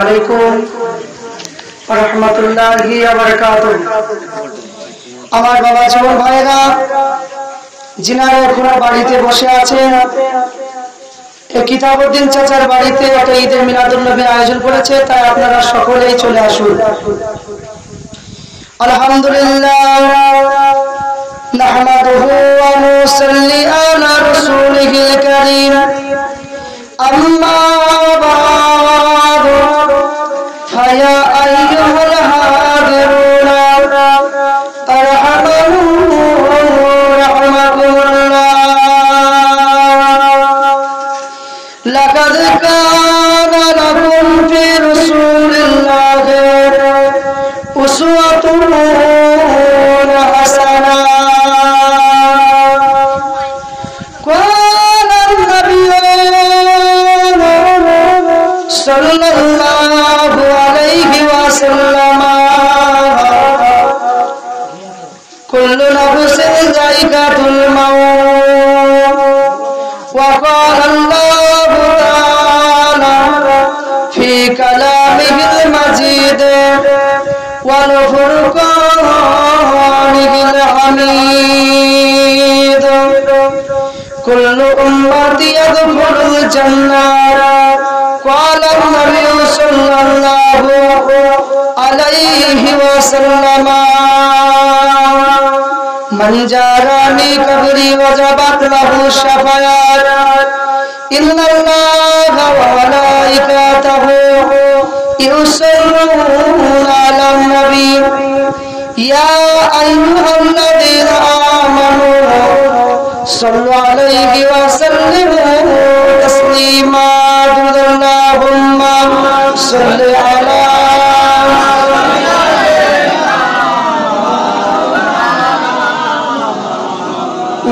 আলাইকুম ওয়া রাহমাতুল্লাহি ওয়া বারাকাতুহু। আমার বাবা জীবন ভাইরা যিনারা এখন বাড়িতে বসে আছেন, এই কিতাবউদ্দিন চাচার বাড়িতে একটা ঈদের মিলাদুন নবীর আয়োজন করেছে, তাই আপনারা সকলেই চলে আসুন। আলহামদুলিল্লাহ নাহমাদুহু ওয়া নুসাল্লি আলা রাসূলিহিল কারীম। আম্মা বা'দু ফায়া আইয়ুহাল হাদিরুনা আরহামানু রাহমাকুমুল্লাহ। লাকাদ কানা লাকুম ফি রাসূলিল্লাহি উসওয়াতুন হাসানাহ। সাল্লাল্লাহু আলাইহি ওয়াসাল্লাম কুল্লু নাফসিন যায়িকাতুল মাউত ওয়া ক্বালা আল্লাহু তাআলা ফি কালামিহিল মাজিদ ওয়াল ফুরকানিল হামিদ। কুল্লু উম্মতি ইয়াদখুলুল জান্নাহ قال النبي صلى الله عليه وسلم من جارني قبري وجبت له الشفاعة إن الله وملائكته يصلون على النبي يا أيها الذين آمنوا صلوا عليه وسلموا تسليما اللهم صل على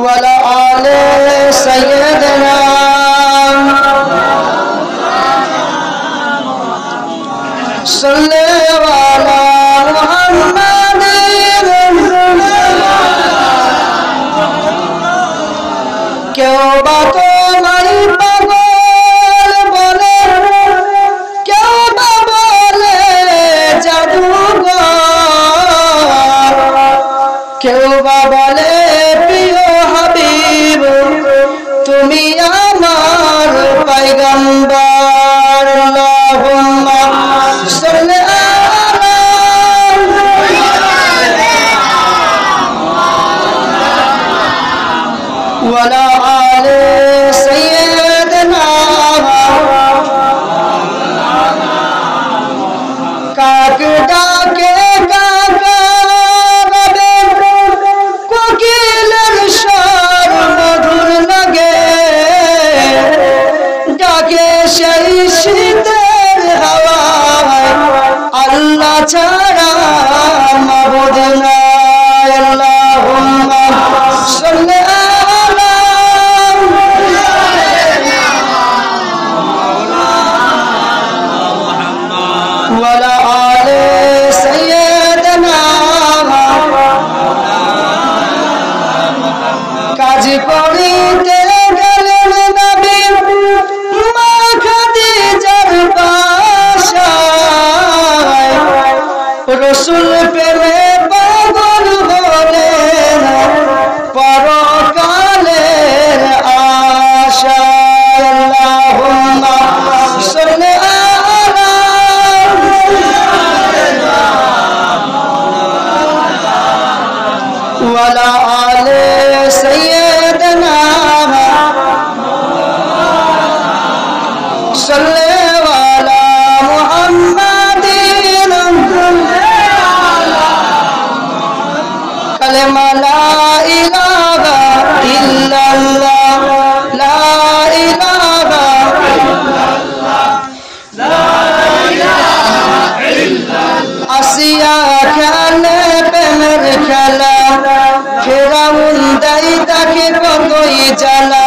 وعلى آل سيدنا صل على محمد क्यों बातों नहीं पागल बोले, क्यों ना बोले जादूगर, क्यों ना बोले प्रिय हबीब तुमी आमार पैगंबर। अल्लाहुम्मा सल्ली अला वला आले सय्यदना। काक डाके काका रबे कोकिलेर स्वर मधुर लगे, डाके সেই শীতের হাওয়ায় আল্লাহ ছাড়া মাবুদ নাই। আল্লাহুম্মা সাল্লি وعلى آل سيدنا কাজ করিতে গেলেন নবী মা খাদিজার বাসায়, রাসূল প্রেমে পাগল হলেন পরকালের আশায়। আল্লাহুম্মা সাল্লি وعلى آل سيدنا صلى على محمد كلمة لا إله إلا الله لا إله আসিয়া খেলে প্রেমের খেলা, ফেরাউন দেয় তাকে কতই জ্বালা।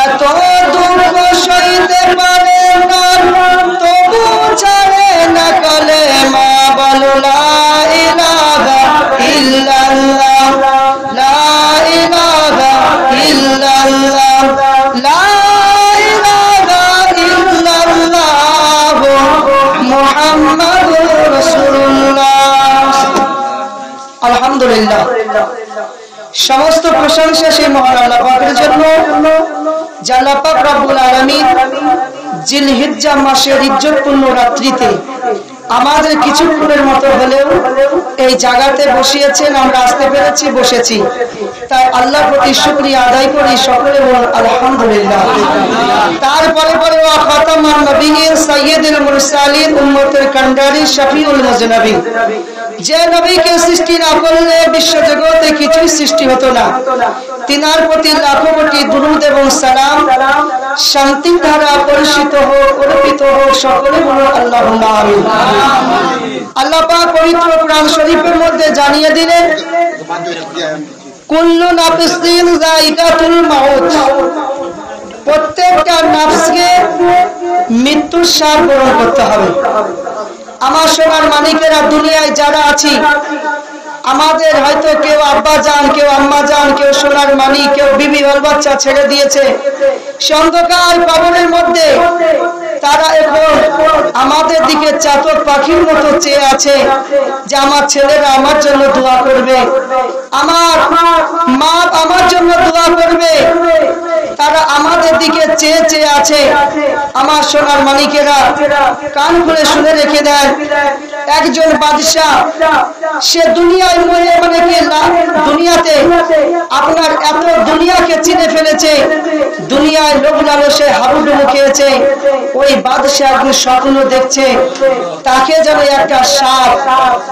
এত দুঃখ সইতে পারে না, তবু ছাড়ে না কালেমা। বলো লা ইলাহা ইল্লাল্লাহ লা ইলাহা ইল্লাল্লাহ লা ইলাহা ইল্লাল্লাহ মুহাম্মাদুর রাসূলুল্লাহ। আলহামদুলিল্লাহ, সমস্ত প্রশংসা সেই মহান আল্লাহ পাকের জন্য, যে আল্লাহ পাক রব্বুল আলামিন জিলহিজ্জা মাসের ইজ্জতপূর্ণ রাত্রিতে আমাদের কিছুক্ষণের মতো হলেও এই জায়গাতে বসিয়েছেন, আমরা আসতে পেরেছি, বসেছি। তাই আল্লাহর প্রতি শুকরিয়া আদায় করি, সকলে বলুন আলহামদুলিল্লাহ। তারপরে পরে ওয়া খাতামান নবিয়্যিন সাইয়্যিদুল মুরসালিন উম্মতের কান্ডারি শফিউল মুজনাবিন, যে নবীকে সৃষ্টি না করলে বিশ্ব জগতে কিছুই সৃষ্টি হতো না। তিনার প্রতি লাখো কোটি দুরূদ এবং সালাম, শান্তির ধারা পরিষিত হোক, অর্পিত হোক, সকলে বলুন আল্লাহুম্মা আমিন। আল্লাহ পাক পবিত্র কোরআন শরীফের মধ্যে জানিয়ে দিলেন, কুল্লু নাফসিন যায়িকাতুল মাউত, প্রত্যেকটা নফসকে মৃত্যুর স্বাদ গ্রহণ করতে হবে। আমার সোনার মানিকেরা, দুনিয়ায় যারা আছি, আমাদের হয়তো কেউ আব্বা যান, কেউ আম্মা যান, কেউ সোনার মানিক, কেউ বিবি বাল বাচ্চা ছেড়ে দিয়েছে অন্ধকার কবরের মধ্যে। তারা এখন আমাদের দিকে চাতক পাখির মতো চেয়ে আছে যে আমার ছেলেরা আমার জন্য দোয়া করবে, আমার মা আমার জন্য দোয়া করবে। তারা আমাদের দিকে চেয়ে চেয়ে আছে। আমার সোনার মানিকেরা, কান খুলে শুনে রেখে দেন, একজন বাদশা, সে দুনিয়ায় মানে কি দুনিয়াতে আপনার এত দুনিয়াকে চিনে ফেলেছে, দুনিয়ায় লোভ লালসে হাবুডুবু খেয়েছে। ওই বাদশা একদিন স্বপ্ন দেখছে, তাকে যেন একটা সাপ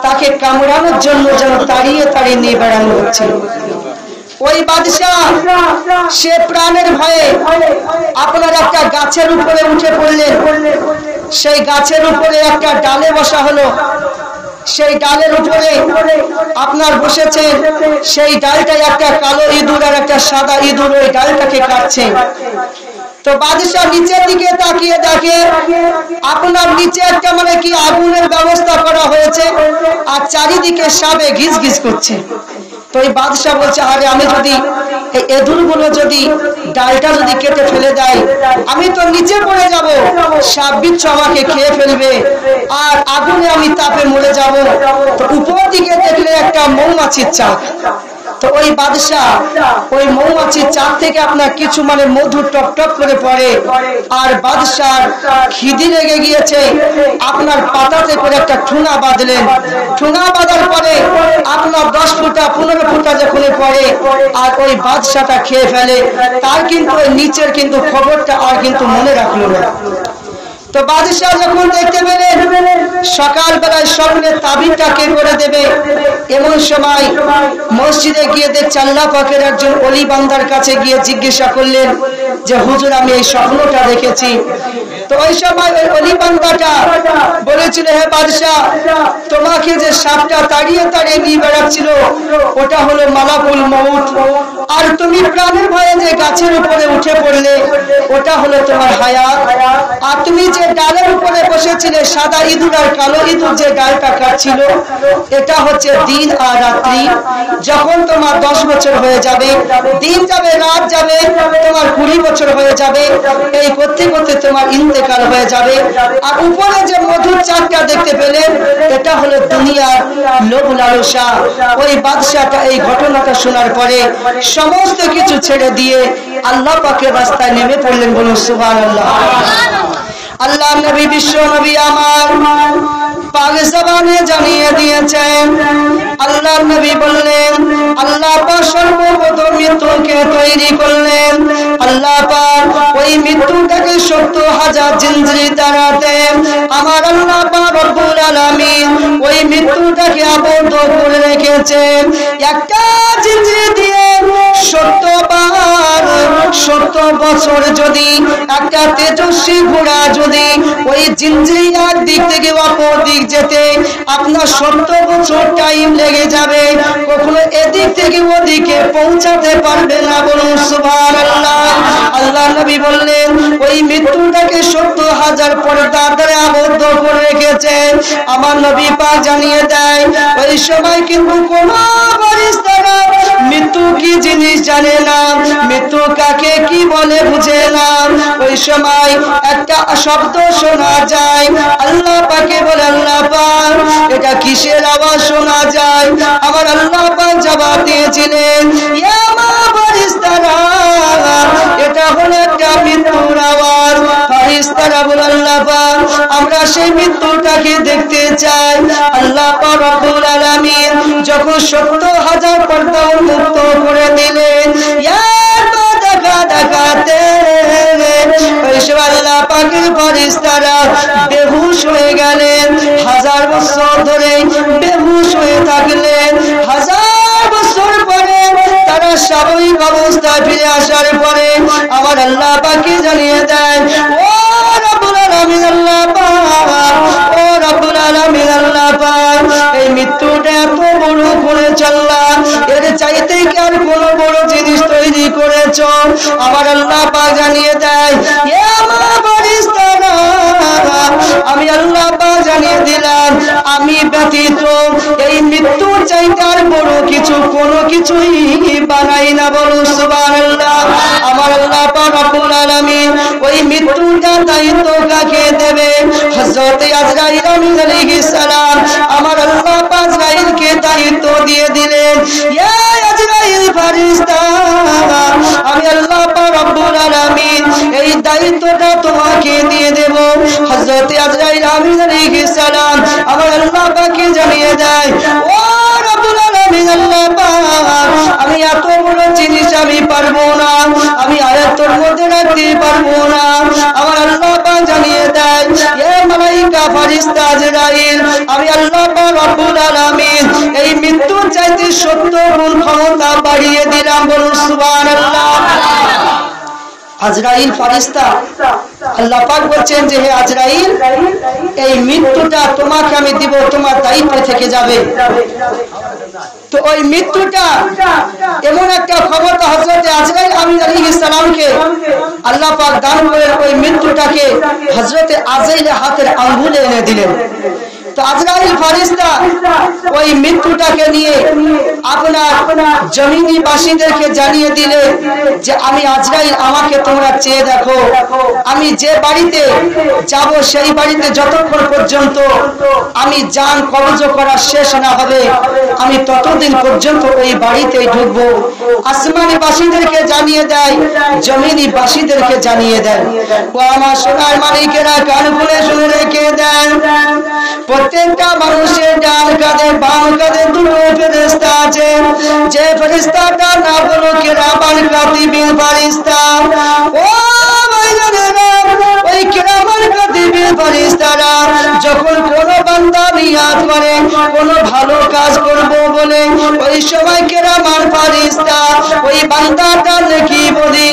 তাকে কামড়ানোর জন্য যেন তাড়িয়ে তাড়িয়ে নিয়ে বেড়ানো হচ্ছে। ওই বাদশা সে প্রাণের ভয়ে আপনার একটা গাছের উপরে উঠে পড়লেন। সেই গাছের উপরে একটা ডালে বসা হলো, সেই ডালের উপরে আপনার বসেছে, সেই ডালটায় একটা কালো ইঁদুর আর একটা সাদা ইঁদুর ওই ডালটাকে কাটছে। তো বাদশা নিচের দিকে তাকিয়ে দেখে আপনার নিচে একটা মানে কি আগুনের ব্যবস্থা করা হয়েছে, আর চারিদিকে সাপে ঘিস ঘিস করছে। তো এই বাদশা বলছে, আরে আমি যদি এই ইঁদুরগুলো যদি ডালটা যদি কেটে ফেলে দেয়, আমি তো নিচে পড়ে যাব, সাপ বিচ্ছু আমাকে খেয়ে ফেলবে, আর আগুনে আমি তাপে মরে যাব। তো উপর দিকে দেখলে একটা মৌমাছির চাক। তো ওই বাদশা ওই মৌমাছির চাক থেকে আপনার কিছু মানে মধু টপ টপ করে পড়ে, আর বাদশার খিদি লেগে গিয়েছে, আপনার পাতাতে করে একটা ঠুঙা বাঁধলেন। ঠুঙা বাঁধার পরে আপনার 10 ফুটা 15 ফুটা যখন পড়ে, আর ওই বাদশাটা খেয়ে ফেলে। তার কিন্তু ওই নিচের কিন্তু খবরটা আর কিন্তু মনে রাখলো না। তো বাদশাহ যখন দেখতে পেলেন সকাল বেলায় স্বপ্নে তাবিজটা কে করে দেবে, এমন সময় মসজিদে গিয়ে দেখছে আল্লাহ পাকের একজন ওলি বান্দার কাছে গিয়ে জিজ্ঞাসা করলেন যে হুজুর, আমি এই স্বপ্নটা দেখেছি। তো ওই সময় ওই ওলি বান্দাটা বলেছিল, হে বাদশাহ, তোমাকে যে সাপটা তাড়িয়ে তাড়িয়ে নিয়ে বেড়াচ্ছিল ওটা হলো মালাকুল মউত, আর তুমি প্রাণের ভয়ে যে গাছের উপরে উঠে পড়লে ওটা হলো তোমার হায়াত, আর তুমি যে ডালের উপরে বসেছিলে সাদা ইঁদুর আর কালো ইঁদুর যে ডালটা কাটছিল এটা হচ্ছে দিন আর রাত্রি। যখন তোমার 10 বছর হয়ে যাবে, দিন যাবে রাত যাবে, তোমার 20 বছর হয়ে যাবে, এই করতে করতে তোমার ইন্তেকাল হয়ে যাবে। আর উপরে যে মধুর চাকটা দেখতে পেলে এটা হলো দুনিয়ার লোভ লালসা। ওই বাদশাটা এই ঘটনাটা শোনার পরে সমস্ত কিছু ছেড়ে দিয়ে আল্লাহ পাকের রাস্তায় নেমে পড়লেন। বলুন সুবহানাল্লাহ। আল্লাহ নবী, বিশ্ব নবী আমার পাক জবানে জানিয়ে দিয়েছেন, আল্লাহ নবী বললেন আল্লাহ পাক সর্বপ্রথম মৃত্যুকে তৈরি করলেন। আল্লাহ পাক ওই মৃত্যুটাকে 70,000 জিনজির দ্বারাতে আমার আল্লাহ পাক রব্বুল আলামিন ওই মৃত্যুটাকে আবদ্ধ করে রেখেছেন একটা জিনজির দিয়ে। 70 বছর যদি একটা তেজস্বী ঘোড়া যদি ওই জিনজিরিয়ার দিক থেকে অপর দিক যেতে আপনার 70 বছর টাইম লেগে যাবে, কখনো এদিক থেকে ওদিকে পৌঁছাতে পারবে না। বলুন সুবহানাল্লাহ। আল্লাহ নবী বললেন ওই মৃত্যুটাকে 70,000 পর্দা দ্বারা আবদ্ধ করে রেখেছেন। আমার নবী পাক জানিয়ে দেয় ওই সময় কিন্তু কোনো ফেরেশতারা মৃত্যু কি জিনিস জানে না, মৃত্যু কাকে কি বলে বুঝে না। ওই সময় একটা শব্দ শোনা যায়, আল্লাহ পাকে কিসের আওয়াজ শোনা যায়? আমার আল্লাহ পাক জবাব দিয়েছিলেন, ইয়া মা ফারিস্তারা, এটা হলো একটা মৃত্যুর আওয়াজ। ফারিস্তারা বলে, আল্লাহ পাক আমরা সেই মৃত্যুটাকে দেখতে চাই। আল্লাহ পাক রব্বুল আলামিন যখন 70,000 পর্দা উন্মুক্ত করে দিলেন, দেখাতে আল্লাহ পাকের ফেরেশতারা বেহুশ হয়ে গেলেন। 1000 বছর ধরে বেহুশ হয়ে থাকলেন। 1000 বছর পরে তারা স্বাভাবিক অবস্থায় ফিরে আসার পরে আমার আল্লাহ পাককে জানিয়ে দেন, ও রব্বুল আলামিন আল্লাহ পাক, ও রব্বুল আলামিন আল্লাহ পাক, এই মৃত্যুটা এত বড় করে চললাম, এর চাইতে কি আর কোনো বড় জিনিস তৈরি করেছ? আমার আল্লাহ পাক জানিয়ে দেয়, ইয়া মা ফারিস্তারা, আমি আল্লাহ পাক জানিয়ে দিলাম, আমি ব্যতীত এই মৃত্যুর চাইতে আর বড় কিছু কোনো কিছুই বানাই না। বলো সুবহানাল্লাহ। আমার আল্লাহ পাক রব্বুল আলামিন ওই মৃত্যুটার দায়িত্ব কাকে দেবে? হযরত আজরাইল আলাইহিস সালাম। আমার আল্লাহ পাক আজরাইলকে দায়িত্ব দিয়ে দিলেন, ইয়া আজরাইল ফারিস্তা, আমি আল্লাহ পাক রব্বুল আলামিন এই দায়িত্বটা তোমাকে দিয়ে দেব। হযরত আজরাইল আলাইহিস সালাম আমার আল্লাহ পাককে জানিয়ে দেয়, ও রব্বুল আলামিন আল্লাহ পাক, আমি এত বড় জিনিস আমি পারবো না, আমি আয়াতের মধ্যে রাখতে পারবো না। আমার আল্লাহ পাক জানিয়ে দেয়, এ মালাইকা ফারিস্তা আজরাইল, আমি আল্লাহ পাক রব্বুল আলামিন এই মৃত্যুর চাইতে 70 গুণ ক্ষমতা বাড়িয়ে দিলাম। বলুন সুবহানাল্লাহ। আজরাইল ফেরেশতা, আল্লাহ পাক বলছেন যে হে আজরাইল, এই মৃত্যুটা তোমাকে আমি দিব, তোমার দায়িত্ব থেকে যাবে। তো ওই মৃত্যুটা এমন একটা ক্ষমতা হযরত আজরাইল আলাইহিস সালামকে আল্লাহ পাক দান করে ওই মৃত্যুটাকে হযরত আজরাইলের হাতের আঙ্গুলে এনে দিলেন। তো আজরাইল ফেরেশতা ওই মৃত্যুটাকে নিয়ে আপনার জমিনি বাসীদেরকে জানিয়ে দিলেন যে আমি আজরাইল, আমাকে তোমরা চেয়ে দেখো, আমি যে বাড়িতে যাব সেই বাড়িতে যতক্ষণ পর্যন্ত আমি জান কবজ করা শেষ না হবে আমি ততদিন পর্যন্ত ওই বাড়িতেই ঢুকবো। আসমানি বাসীদেরকে জানিয়ে দেয়, জমিনি বাসীদেরকে জানিয়ে দেয়। ও আমার সোনার মালিকেরা কান খুলে শুনে রেখে দেন, প্রত্যেকটা মানুষের ডান কাঁধে বাম কাঁধে দুটো ফেরেশতা আছে। যে ফেরেশতাটার নাম হলো কিরামান কাতিবিন ফেরেশতা। ও ভাইজানেরা, ওই কিরামান কাতিবিন ফেরেশতারা যখন কোনো বান্দা নিয়াত করে কোনো ভালো কাজ করব বলে, ওই সময় কিরামান ফেরেশতা ওই বান্দাটার নেকি বলি,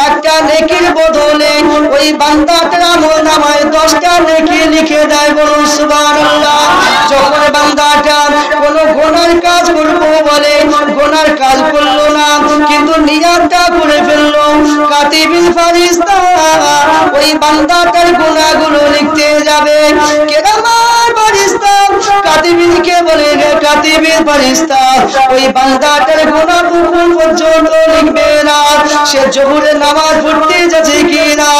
একটা নেকির বদলে ওই বান্দাটার আমলনামায় 10টা নেকি লিখে দেয়। বলুন সুবহানাল্লাহ। যখন বান্দাটা কোনো গুনার কাজ করবো বলে গুনার কাজ করলো না, কিন্তু নিয়তটা করে ফেললো, কাতিবিল ফেরেশতা ওই বান্দাটার গুনাহগুলো লিখতে যাবে। কিরামান ফেরেশতা কাতিবিলকে বলে, কাতিবিল ফেরেশতা ওই বান্দাটার গুনাহটুকু পর্যন্ত লিখবে না। সে জোহরের নামাজ পড়তে যাচ্ছে কিনা,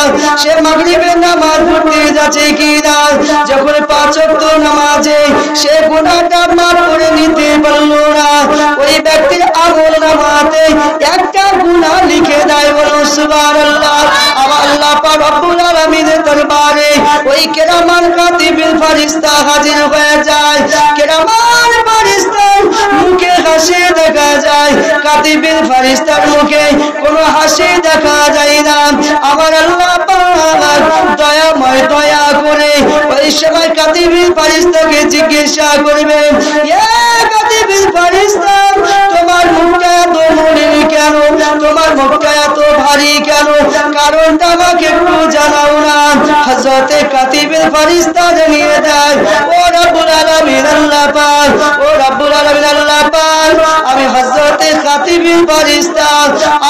সে মাগরিবের নামাজ পড়তে যাচ্ছে কিনা, যখন 5 ওয়াক্ত নামাজে সে গুনাহটা মাফ করে নিতে পারলো না, ওই ব্যক্তির আমলনামাতে একটা গুনাহ লিখে দেয়। বলুন সুবহানাল্লাহ। আমার আল্লাহ পাক রব্বুল আলামিনের দরবারে ওই কিরামান কাতিবিল ফেরেশতা হাজির হয়ে যায়। কিরামান ফেরেশতার মুখে হাসি দেখা যায়, কাতিবিল ফেরেশতার মুখে কোনো হাসি দেখা যায় না। আমার আল্লাহ পাক দয়াময়, দয়া করে ওই সময় কাতিবিল ফেরেশতাকে জিজ্ঞাসা করবে, ইয়া কাতিবিল ফেরেশতা, তোমার মুখটা এত মলিন কেন, তোমার মুখটা এত ভারী কেন, কারণটা আমাকে একটু জানাও না। হযরত কাতিবিল ফেরেশতা জানিয়ে দেয়, ও রব্বুল আলামিন আল্লাহ পাক, ও রব্বুল আলামিন আল্লাহ পাক, আমি হযরত কাতিবিল ফেরেশতা,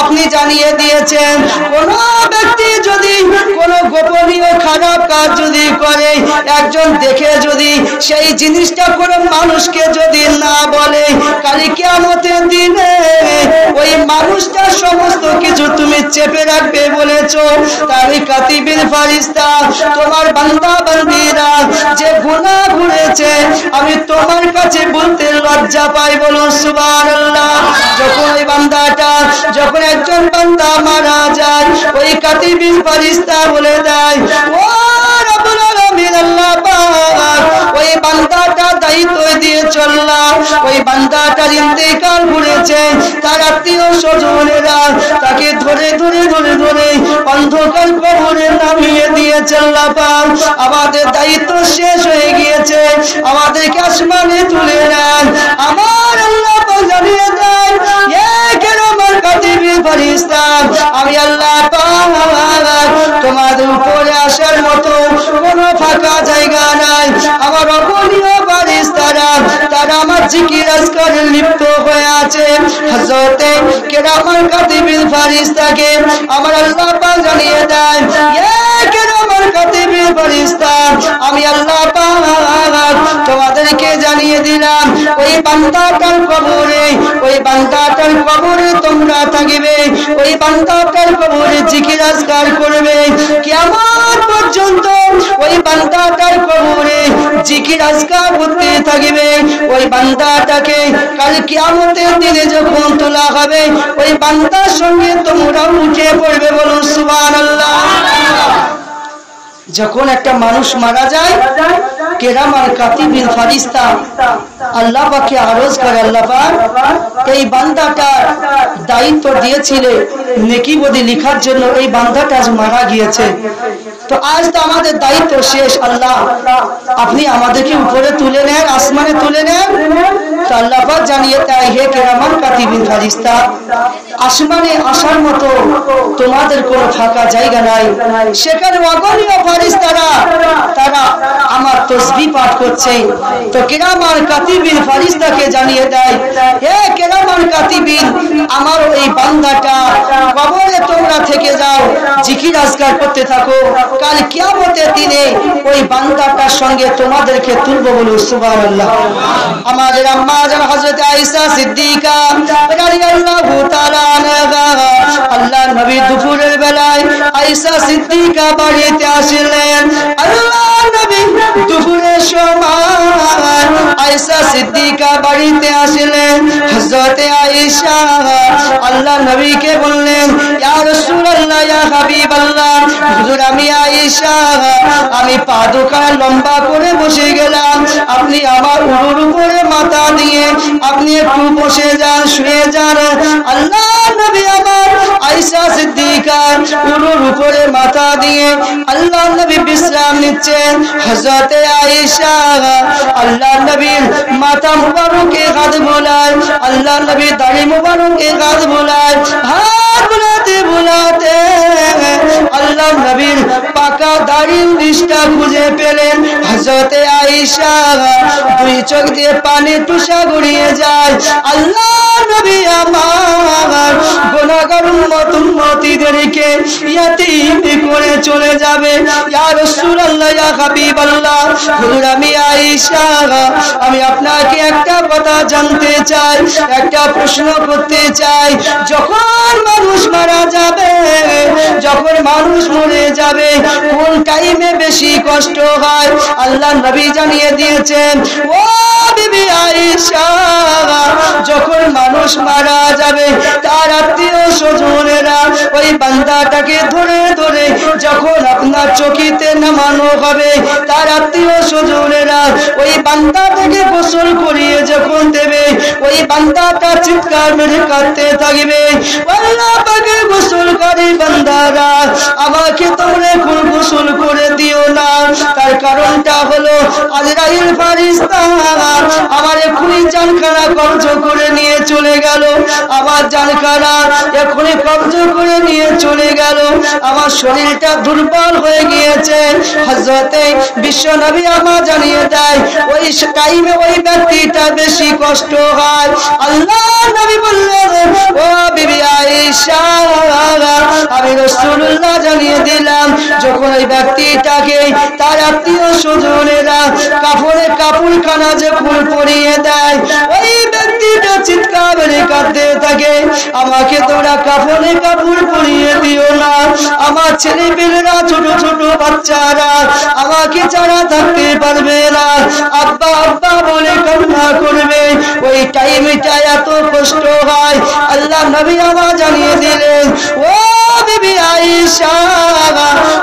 আপনি জানিয়ে দিয়েছেন কোন ব্যক্তি যদি কোনো গোপনীয় খারাপ কাজ যদি করে, একজন দেখে যদি সেই জিনিসটা কোনো মানুষকে যদি না বলে, কাল কিয়ামতের দিনে ওই মানুষটার সমস্ত কিছু তুমি চেপে রাখবে বলেছো। তাই কাতিবিল ফেরেশতা তোমার বান্দা বান্দীরা যে গুনাহ করেছে আমি তোমার কাছে বলতে লজ্জা পাই, বলুন সুবহানাল্লাহ। যখন ওই বান্দাটা, যখন একজন বান্দা মারা যায়, ওই কাতিবিল ফারিস্তা বলে দেয়, ও রব্বুল আলামিন আল্লাহ পাক, ওই বান্দাটা দায়িত্ব দিয়ে চললাম, ওই বান্দাটার ইন্তেকাল করেছে, তার আত্মীয় স্বজনেরা তাকে ধরে ধরে ধরে ধরে অন্ধকার কবরে নামিয়ে দিয়েছে। আল্লাহ পাক, আমাদের দায়িত্ব শেষ হয়ে গিয়েছে, আমাদেরকে আসমানে তুলে নেন। আমার আল্লাহ পাক জানিয়ে দেন, আমার কাতিবিল ফারিস্তা, আমি আল্লাহ পাক তোমাদের উপরে আসার মতো কোনো ফাঁকা জায়গা নাই। আমার অগণীয় ফারিস্তারা তারা আমার জিকির আজকারে লিপ্ত হয়ে আছে। হযরতে কিরামান কাতিবিল ফারিস্তাকে আমার আল্লাহ পাক জানিয়ে দেন, কিরামান কাতিবিল ফারিস্তা, আমি আল্লাহ পাক তোমাদেরকে জানিয়ে দিলাম, ওই বান্দাটার কবরে, ওই বান্দাটার কবরে তোমরা থাকিবে, ওই বান্দাটার কবরে জিকির আজকার করবে কিয়ামত পর্যন্ত। ওই বান্দাটার কবরে জিকির আজকার করতে থাকিবে। ওই বান্দাটাকে কাল কিয়ামতের দিনে যখন তোলা হবে, ওই বান্দার সঙ্গে তোমরা উঠে পড়বে, বলুন সুবহানাল্লাহ। যখন একটা মানুষ মারা যায়, কিরামান কাতিবিল ফারিস্তা আল্লাহ পাককে আরজ করে, আল্লাহ পাক এই বান্দাটার দায়িত্ব দিয়েছিলে নেকি বদি লিখার জন্য, এই বান্দাটা আজ মারা গিয়েছে, তো আজ তো আমাদের দায়িত্ব শেষ, আল্লাহ আপনি আমাদেরকে উপরে তুলে নেন, আসমানে তুলে নেন। তো আল্লাহ পাক জানিয়ে দেয়, হে কিরামান কাতিবিল ফারিস্তা, আসমানে আসার মতো তোমাদের কোনো ফাঁকা জায়গা নাই। সেখানে অগণীয় ফারিস্তারা তারা আমার তাসবিহ পাঠ করছে। তো কিরামান কাতিবিল ফারিস্তাকে জানিয়ে দেয়, হে কিরামান কাতিবিন, আমার এই বান্দাটা কবরে তোমরা থেকে যাও, জিকির আজকার করতে থাকো, কাল কিয়ামতের দিনে ওই বান্দাটার সঙ্গে তোমাদেরকে তুলব, বলুন সুবহানাল্লাহ। আমাদের আম্মা জান হযরত আয়েশা সিদ্দিকা রাদিয়াল্লাহু তাআলা আনহা, আল্লাহর নবী দুপুরের বেলায় আয়েশা সিদ্দিকা বাড়িতে আসলেন। আল্লাহর নবী দুপুরের সময় আয়েশা সিদ্দিকা বাড়িতে আসলেন। হযরত আয়েশা আল্লাহর নবীকে বললেন, ইয়া রাসূলুল্লাহ, ইয়া হাবিবাল্লাহ, হুজুর আমি আয়েশা, আমি পা দুটো লম্বা করে বসে গেলাম, আপনি আমার উরুর উপরে মাথা দিয়ে আপনি একটু বসে যান, শুয়ে যান। আল্লাহর নবী আমার আয়েশা সিদ্দিকা উরুর উপরে মাথা দিয়ে আল্লাহর নবী বিশ্রাম নিচ্ছেন। হযরত আয়েশা আল্লাহর নবীর মাথা মুবারকে হাত বোলায়, আল্লাহর নবী দাড়ি মুবারকে হাত বোলায়, হাত বোলাতে বোলাতে আল্লাহর নবীর পাকা দাড়ির নিশটা খুঁজে পেলেন। হযরত আয়েশা দুই চোখ দিয়ে পানি টুসা গড়িয়ে যায়। আল্লাহর নবী আমার গুনাহগার উম্মতিদেরকে ইয়াতীম করে চলে যাবে। ইয়া রাসূলুল্লাহ, ইয়া হাবিবাল্লাহ, হুজুর আমি আয়েশা, আমি আপনাকে একটা কথা জানতে চাই, একটা প্রশ্ন করতে চাই। যখন মানুষ মারা যাবে, যখন মানুষ মরে যাবে, কোন টাইমে বেশি কষ্ট হয়? আল্লাহর নবী জানিয়ে দিয়েছেন, ও বিবি আয়েশা, যখন মানুষ মারা যাবে তার আত্মীয় স্বজনেরা ওই বান্দাটাকে ধরে ধরে যখন আপনার চকিতে নামানো হবে, তার আত্মীয় স্বজনেরা ওই বান্দাটাকে গোসল করিয়ে যখন দেবে, ওই বান্দাটা চিৎকার মেরে কাঁদতে থাকবে, আল্লাহ পাকের গোসলকারী বান্দারা, আমাকে তোমরা এখন গোসল করে দিও না। তার কারণটা হলো আজরাইল ফারিস্তা আমার এখনই জানখানা কবজ করে নিয়ে চলে গেল, আমার জানখানা এখনই কবজ করে নিয়ে চলে গেল, আমার শরীরটা দুর্বল হয়ে গিয়েছে। হযরতে বিশ্ব নবী আমার জানিয়ে দেয়, ওই টাইমে ওই ব্যক্তিটা বেশি কষ্ট হয়। আল্লাহ নবী বললেন, ও বিবি আয়েশা, আমি রাসূলুল্লাহ জানিয়ে দিলাম, যখন ওই ব্যক্তিটাকে তার আত্মীয় স্বজনেরা কাপড়ে কাপড়খানা যখন পরিয়ে দেয়, ওই ব্যক্তি ব্যক্তিটা চিৎকার করে কাঁদতে থাকে, আমাকে তোমরা কাফনে কাপড় পরিয়ে দিও না, আমার ছেলেমেয়েরা ছোট ছোট বাচ্চারা আমাকে ছাড়া থাকতে পারবে না, আব্বা আব্বা বলে কান্না করবে। ওই টাইমটা এত কষ্ট হয়। আল্লাহ নবী আমার জানিয়ে দিলেন, ও বিবি আয়েশা,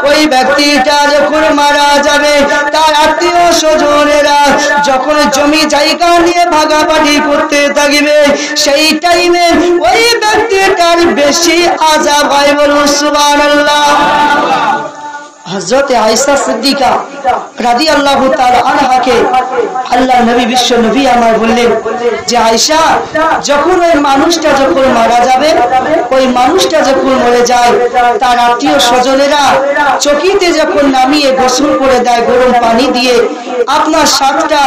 ওই ব্যক্তিটা যখন মারা যাবে তার আত্মীয় স্বজনেরা যখন জমি জায়গা নিয়ে ভাগাভাগি করতে থাকবে, সেই টাইমে ওই ব্যক্তিটার বেশি আযাব হয়। বলুন সুবহানাল্লাহ। হযরত আয়েশা সিদ্দিকা রাদিয়াল্লাহু তাআলা আনহাকে আল্লাহ নবী বিশ্ব নবী আমার বললেন যে আয়েশা, যখন ওই মানুষটা যখন মারা যাবে, ওই মানুষটা যখন মরে যায়, তার আত্মীয় স্বজনেরা চকিতে যখন নামিয়ে গোসল করে দেয় গরম পানি দিয়ে, আপনার 7টা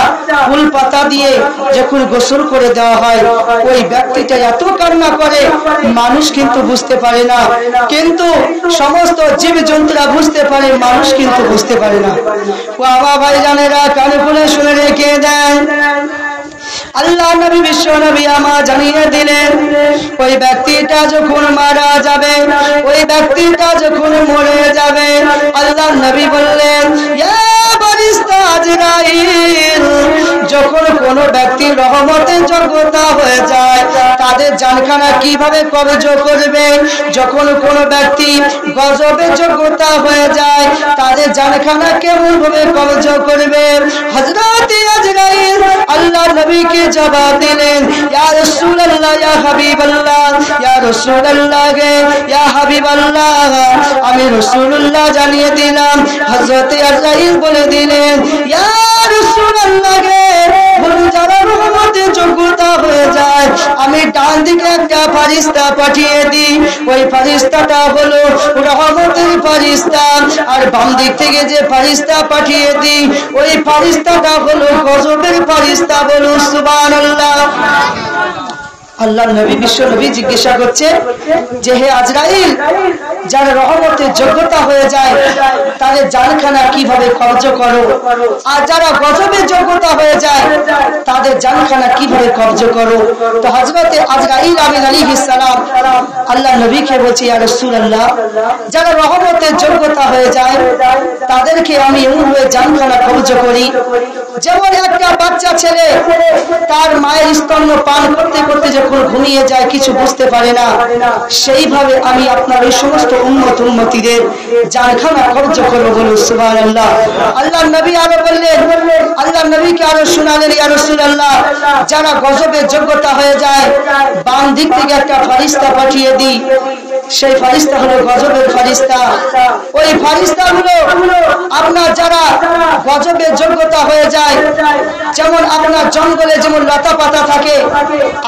ফুল পাতা দিয়ে যখন গোসল করে দেওয়া হয়, ওই ব্যক্তিটা এত কান্না করে মানুষ কিন্তু বুঝতে পারে না, কিন্তু সমস্ত জীবজন্তুরা বুঝতে পারে, মানুষ কিন্তু বুঝতে পারে না। ও আমার ভাইজানেরা কানে খুলে শুনে রেখে দেন, আল্লাহ নবী বিশ্ব নবী আমার জানিয়ে দিলেন, ওই ব্যক্তিটা যখন মারা যাবে, ওই ব্যক্তিটা যখন মরে যাবে, আল্লাহ নবী বললেন, ইয়া ফারিস্তা আজরাইল, যখন কোন ব্যক্তি রহমতের যোগ্যতা হয়ে যায় তাদের জানখানা কিভাবে কবজ করবে, যখন কোন ব্যক্তি গজবের যোগ্যতা হয়ে যায় তাদের জানখানা কেমন ভাবে কবজ করবে। হযরত আজরাইল আল্লাহ নবীকে জবাব দিলেন, ইয়া রাসূলুল্লাহ, ইয়া হাবিবাল্লাহ, ইয়া রাসূলুল্লাহ, ইয়া হাবিবাল্লাহ, আমি রাসূলুল্লাহ জানিয়ে দিলাম। হযরত আজরাইল বলে দিলেন, ইয়া রাসূলুল্লাহ, বলুন যারা রহমতের যোগ্যতা হয়ে যায় আমি ডান দিকে একটা ফারিস্তা পাঠিয়ে দিই, ওই ফারিস্তাটা হলো রহমতের ফারিস্তা, আর বাম দিক থেকে যে ফারিস্তা পাঠিয়ে দিই ওই ফারিস্তাটা হলো গজবের ফারিস্তা। বলুন সুবহানাল্লাহ। আল্লাহ নবী বিশ্ব নবী জিজ্ঞাসা করছে যে হে আজরাইল, যারা রহমতের যোগ্যতা হয়ে যায় তাদের জানখানা কিভাবে কবজ করো, আর যারা গজবের যোগ্যতা হয়ে যায় তাদের জানখানা কিভাবে কবজ করো। তো হযরতে আজরাইল আমিন আলাইহিস সালাম আল্লাহ নবীকে বলছে, ইয়া রাসূলুল্লাহ, যারা রহমতের যোগ্যতা হয়ে যায় তাদেরকে আমি এমনভাবে জানখানা কবজ করি যেমন একটা বাচ্চা ছেলে তার মায়ের স্তন্য পান করতে করতে যখন ঘুমিয়ে যায় কিছু বুঝতে পারে না, সেইভাবে আমি আপনার এই সমস্ত উম্মত উম্মতিদের জানখানা কবজ করব। বলুন সুবহানাল্লাহ। আল্লাহ নবী আরো বললেন, আল্লাহ নবীকে আরো শোনালেন, ইয়া রাসূলুল্লাহ, যারা গজবের যোগ্যতা হয়ে যায় বাম দিক থেকে একটা ফারিস্তা পাঠিয়ে দিই, সেই ফারিস্তা হলো গজবের ফারিস্তা। ওই ফারিস্তা হলো আপনার যারা গজবের যোগ্যতা হয়ে যায়, যেমন আপনার জঙ্গলে যেমন লতা পাতা থাকে,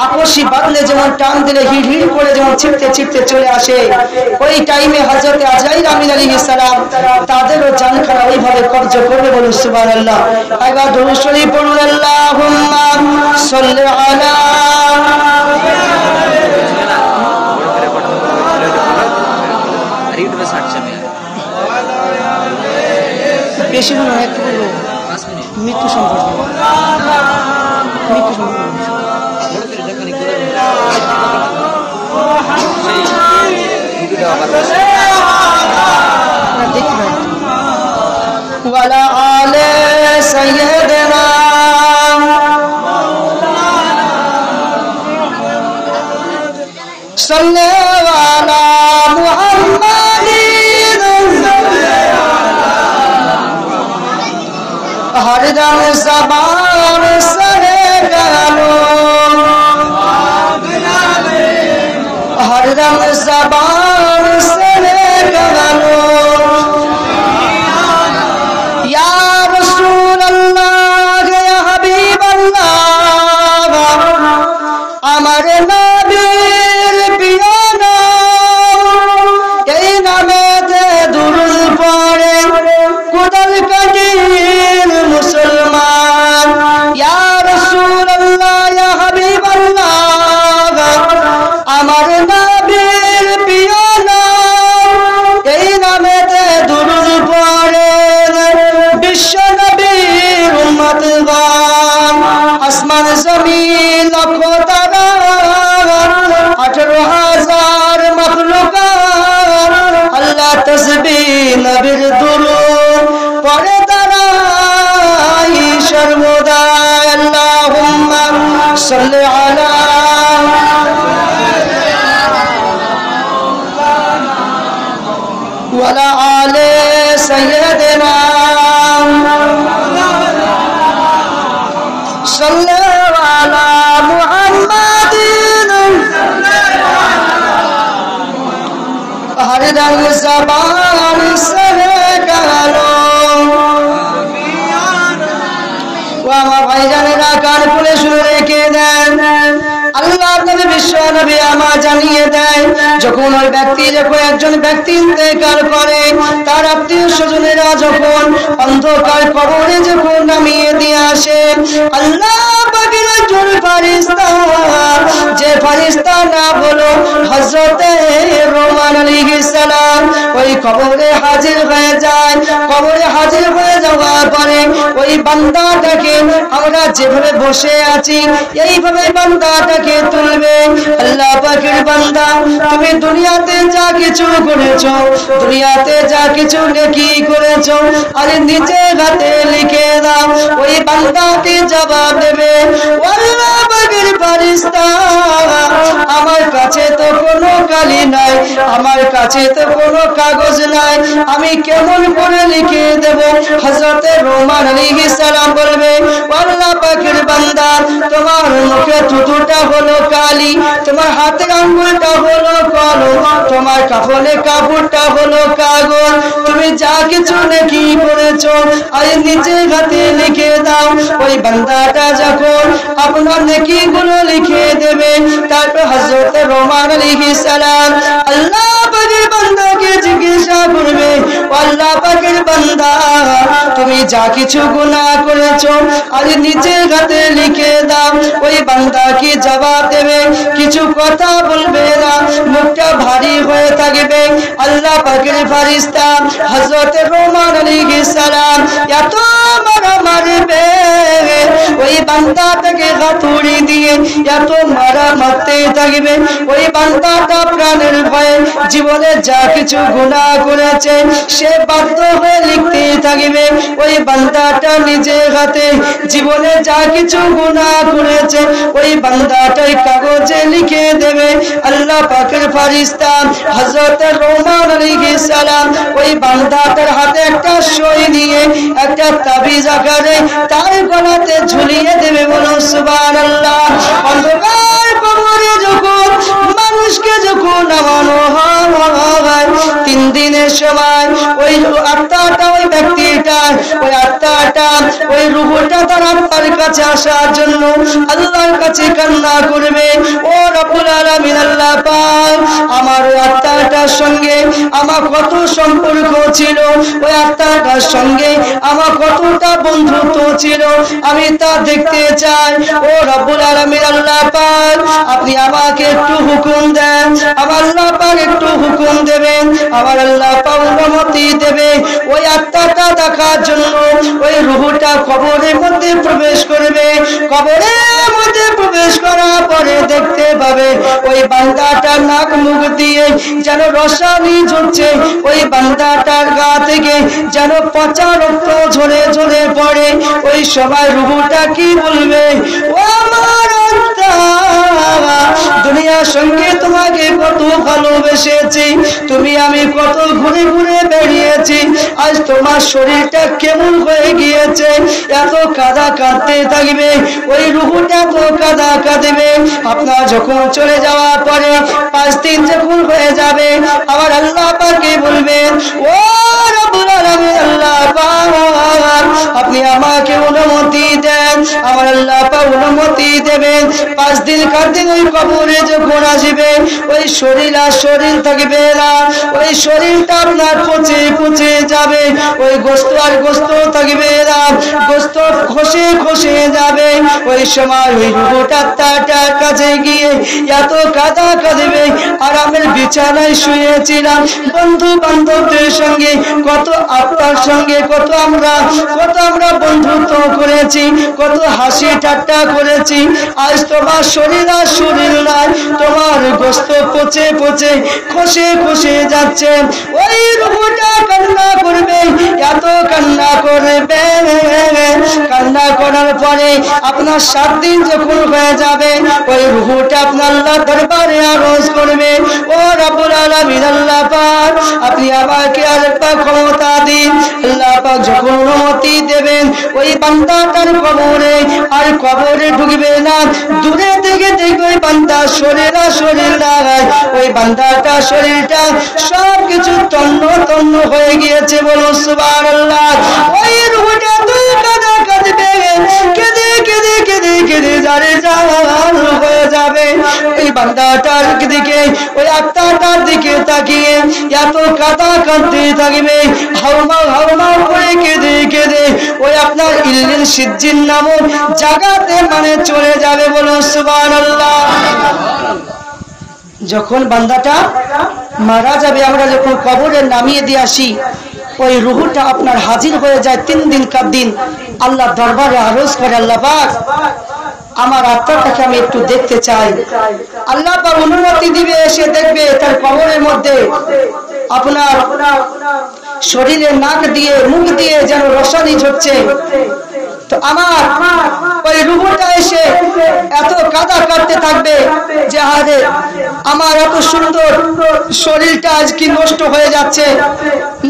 আকর্ষি বাদলে যেমন টান দিলে হিড় হিড় করে যেমন ছিটতে ছিটতে চলে আসে, ওই টাইমে হযরত আজরাইল আমিন আলাইহিস সালাম তাদেরও জানখানা ওইভাবে কবজ করবে। বলুন সুবহানাল্লাহ। একবার দুরূদ শরীফ পড়ুন, আল্লাহুম্মা সাল্লি আলা বেশি মনে হয় একটু বলবো মৃত্যু সম্পর্কে, মৃত্যু সম্পর্কে ওয়ালা আলে সাইয়্যিদিনা সাল্লাল্লাহু আলা মুহাম্মাদিন হরদম জবান সরে গেলো, হরদম জবান সরে গেলো, ইয়া রাসূলুল্লাহ, ইয়া হাবিবাল্লাহ, আমার নবীর প্রিয় নাম, এই নামেতে দুরূদ পড়ে কুদল কাটিল মুসলমান। ইয়া রাসূলুল্লাহ, ইয়া হাবিবাল্লাহ, আমার নবীর প্রিয় নাম, এই নামেতে দুরূদ পড়ে বিশ্ব নবীর উম্মতগণ। আসমান জমিন আমি লক্ষ তারা 18,000 মাখলুকাত আল্লাহ তাসবিহ নবীর দুরূদ পড়ে দাঁড়াই সর্বদা আল্লাহুম্মা সাল্লি আলা ওয়ালা আলে সাইয়্যিদিনা সাল্লাল্লাহু আলা মুহাম্মাদিন हर रंग ज़बान से गालो আমার ভাইজানেরা কান খুলে শুনে রেখে দেন আল্লাহর নবী বিশ্ব নবী আমার জানিয়ে দেয় যখন ওই ব্যক্তি যখন একজন ব্যক্তি ইন্তেকাল করে তার আত্মীয় স্বজনেরা যখন অন্ধকার কবরে যখন নামিয়ে দিয়ে আসে আল্লাহ পাকের একজন ফেরেশতা যে ফেরেশতা না হলো হযরতে রহমান আলাইহিস সালাম ওই কবরে হাজির হয়ে যায় কবরে হাজির হয়ে যাওয়ার পরে ওই বান্দাটাকে আমরা যেভাবে বসে আছি এইভাবে বান্দাটাকে তুলবে আল্লাহ পাকের বান্দা তুমি দুনিয়াতে যা কিছু করেছো দুনিয়াতে যা কিছু নেকি করেছো আরে নিচে হাতে লিখে দাও ওই বান্দাকে জবাব দেবে আল্লাহ পাকের ফেরেশতা আমার কাছে তো কোনো কালি নাই আমার কাছে তো কোনো কাগজ নাই আমি কেমন করে লিখে দেব হযরতে রহমান আলাইহিস সালাম বলবে আল্লাহ পাকের বান্দা তোমার মুখে থুতুটা হলো কালি তোমার হাতের আঙ্গুলটা হলো কলম তোমার কাফনে কাপড়টা হলো কাগজ তুমি যা কিছু নেকি করেছো আজ নিচে হাতে লিখে দাও ওই বান্দাটা যখন আপনার নেকিগুলো লিখে দেবে তারপর হযরত রহমান আলাইহিস সালাম আল্লাহ পাকের বান্দাকে জিজ্ঞাসা করবে আল্লাহ পাকের বান্দা তুমি যা কিছু গুনাহ করেছো আজ নিচে হাতে লিখে দাও ওই বান্দা কি জবাব দেবে কিছু কথা বলবে না মুখটা ভারী হয়ে থাকবে আল্লাহ পাকের ফেরেশতা হযরত রহমান আলাইহিস সালাম এত মারা মারবে ওই বান্দাটাকে হাতুড়ি দিয়ে এত মারা মারতে থাকবে ওই বান্দাটা প্রাণের ভয়ে জীবনে যা কিছু গুনাহ করেছে সে বাধ্য হয়ে লিখতে থাকবে ওই বান্দাটা নিজে হাতে জীবনে যা কিছু গুনাহ করেছে ওই বান্দাটাই কাগজে লিখে দেবে আল্লাহ পাকের ফেরেশতা হযরত রহমান আলাইহিস সালাম ওই বান্দাটার হাতে একটা সই দিয়ে একটা তাবিজ আকারে তার গলাতে ঝুলিয়ে দেবে বলো সুবহানাল্লাহ অন্ধকার কবরে যখন মানুষকে যখন নামানো হয় 3 দিনের সময় ওই আত্মাটা ওই ব্যক্তিটা ওই আত্মাটা ওই রূহটা তার আত্মার কাছে আসার জন্য আল্লাহর কাছে কান্না করবে ও রব্বুল আলামিন আল্লাহ পাক আমার ওই আত্মাটার সঙ্গে আমার কত সম্পর্ক ছিল ওই আত্মাটার সঙ্গে আমার কতটা বন্ধুত্ব ছিল আমি তা দেখতে চাই ও রব্বুল আলামিন আল্লাহ পাক আপনি আমাকে একটু হুকুম দেন আমার আল্লাহ পাক একটু হুকুম দেবেন আমার আল্লাহ পাক অনুমতি দেবে ওই আত্মাটা দেখার জন্য ওই রূহটা কবরের মধ্যে প্রবেশ করবে কবরের মধ্যে প্রবেশ করার পরে দেখতে পাবে ওই বান্দাটার নাক মুখ দিয়ে যেন রসানি ঝরছে ওই বান্দাটার গা থেকে যেন পচা রক্ত ঝরে ঝরে পড়ে ওই সময় রূহটা কি বলবে ও আমার আত্মা দুনিয়ার সঙ্গে তোমাকে কত ভালোবেসেছি তুমি আমি কত ঘুরে ঘুরে বেরিয়েছি আজ তোমার শরীরটা কেমন হয়ে গিয়েছে এত কাঁদা কাঁদতে থাকবে ওই রূহটা তো কাঁদা কাঁদবে আপনার যখন চলে যাওয়ার পরে 5 দিন যখন হয়ে যাবে আমার আল্লাহ পাকে বলবেন ও রব্বুল আলামিন আল্লাহ পাক আপনি আমাকে অনুমতি দেন আমার আল্লাহ পাক অনুমতি দেবেন 5 দিন কাটিয়ে ওই কবরে যখন আসবে ওই শরীর আর শরীর থাকবে না ওই শরীরটা আপনার পচে পচে যাবে ওই গোশত আর গোশত থাকবে না গোশত খসে খসে যাবে ওই সময় ওই রূহটা তার কাছে গিয়ে এত কাঁদা কাঁদবে আরামের বিছানায় শুয়েছিলাম বন্ধু বান্ধবদের সঙ্গে কত আপনার সঙ্গে কত আমরা বন্ধুত্ব করেছি কত হাসি ঠাট্টা কান্না করেছি, আজ তোমার শরীর আর শরীর নাই, তোমার গোস্ত পচে পচে খসে খসে যাচ্ছে। ওই রূহটা কান্না করবে, এত কান্না করবে, কান্না করার পরে আপনার 7 দিন যখন হয়ে যাবে, ওই রূহটা আপনার আল্লাহ দরবারে আরজ করবে, ও রব্বুল আলামিন আল্লাহ পাক, আপনি আমাকে আরেকটা ক্ষমতা দিন। আল্লাহ পাক যখন অনুমতি দেবেন, ওই বান্দাটার কবরে আর কবরে ঢুকবে না, দূরে থেকে দেখবে ওই বান্দার শরীর আর শরীর নাই, ওই বান্দাটা শরীরটা সব কিছু তন্ন তন্ন হয়ে গিয়েছে। বলো সুবহানাল্লাহ। ওই রূহটা তুই কাঁদা কাঁদবে, কেঁদে কেঁদে কেঁদে কেঁদে যারে জান হয়ে যাবে। এই বান্দাটার দিকে, ওই আত্মাটার দিকে তাকিয়ে এত কাঁদা কাঁদতে থাকবে, হাউমাউ হাউমাউ করে কেঁদে কেঁদে ওই আপনার ইল্লিন সিজ্জিন নামক জায়গাতে মানে চলে যাবে। বলো সুবহানাল্লাহ। যখন বান্দাটা মারা যাবে, আমরা যখন কবরে নামিয়ে দিয়ে আসি, ওই রূহটা আপনার হাজির হয়ে যায় 3 দিন 4 দিন আল্লাহ দরবারে আরজ করে, আল্লাহ পাক আমার আত্মাটাকে আমি একটু দেখতে চাই। আল্লাহ পাক অনুমতি দিবে, এসে দেখবে তার কবরের মধ্যে আপনার শরীরে নাক দিয়ে মুখ দিয়ে যেন রসানি ঝরছে। তো আমার ওই রূহটা এসে এত কাদা কাটতে থাকবে যে আরে আমার এত সুন্দর শরীরটা আজ কি নষ্ট হয়ে যাচ্ছে,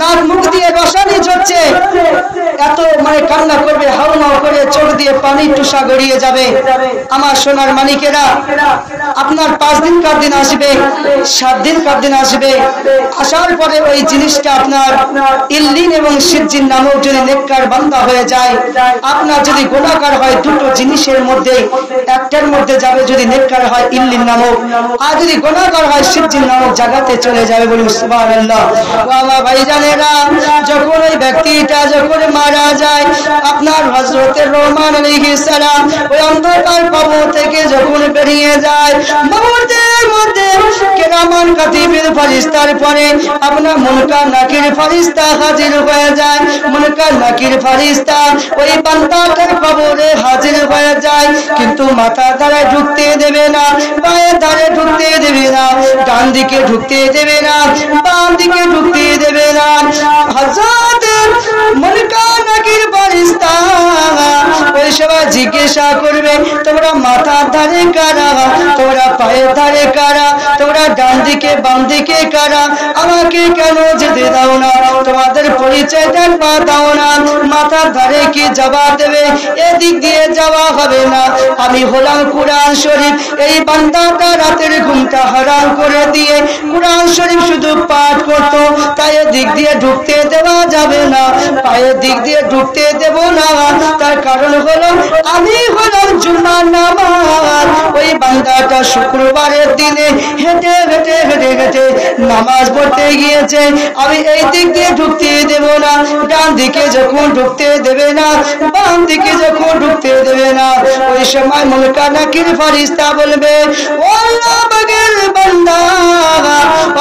নাক মুখ দিয়ে রসানি ঝরছে, এত মানে কান্না করবে, হাউমাউ করে চোখ দিয়ে পানি টুসা গড়িয়ে যাবে। আমার সোনার মানিকেরা, আপনার 5 দিন 4 দিন আসবে, 7 দিন 4 দিন আসবে, আসার পরে ওই জিনিসটা আপনার ইল্লিন এবং সিজ্জিন নামক যদি নেককার বান্দা হয়ে যায়, আপনার যদি গুনাহগার হয়, দুটো জিনিসের মধ্যে একটার মধ্যে যাবে, যদি নেককার হয় ইল্লিন নামক, আর যদি গুনাহগার হয় সিজ্জিন নামক জায়গাতে চলে যাবে। বলুন সুবহানাল্লাহ। বাবা ভাইজানেরা, যখন ওই ব্যক্তিটা যখন মারা যায়, আপনার হযরতে রহমান আলাইহিস সালাম ওই অন্ধকার কবর থেকে যখন বেরিয়ে যায়, মুহূর্তের মধ্যে কিরামান কাতিবিল ফেরেশতার পরে আপনার মুনকার নাকির ফেরেশতা হাজির হয়ে যায়। মুনকার নাকির ফেরেশতা ওই বান্দাটার কবরে হাজির হয়ে যায়, কিন্তু মাথা দ্বারা ঢুকতে দেবে না, পায়ের দ্বারা ঢুকতে দেবে না, ডান দিকে ঢুকতে দেবে না, বাম দিকে ঢুকতে দেবে না। হযরত মুনকার নাকির ফেরেশতা ওই সবাই জিজ্ঞাসা করবে, তোমরা মাথার ধারে কারা, তোমরা পায়ের ধারে কারা, তোমরা ডান দিকে বাম দিকে কারা, আমাকে কেন যেতে দাও না, তোমাদের পরিচয়টা দাও না। মাথার ধারে কি জবাব দেবে, এদিক দিয়ে যাওয়া হবে না, আমি হলাম কুরআন শরীফ। এই বান্দাটা রাতের ঘুমটা হারাম করে দিয়ে কুরআন শরীফ শুধু পাঠ করত, তাই এদিক দিয়ে ঢুকতে দেওয়া যাবে না, পায়ের দিক দিয়ে ঢুকতে দেব না। তার কারণ হলো আমি হলাম জুমার নামাজ। ওই বান্দাটা শুক্রবারের দিনে হেঁটে হেঁটে হেঁটে হেঁটে নামাজ পড়তে গিয়েছে, আমি এই দিক দিয়ে ঢুকতে দেব না, ডান দিকে যখন ঢুকতে দেবে না, বাম দিকে যখন ঢুকতে দেবে না, ওই সময় মুনকার নাকির ফেরেশতা বলবে, ও আল্লাহ পাকের বান্দা,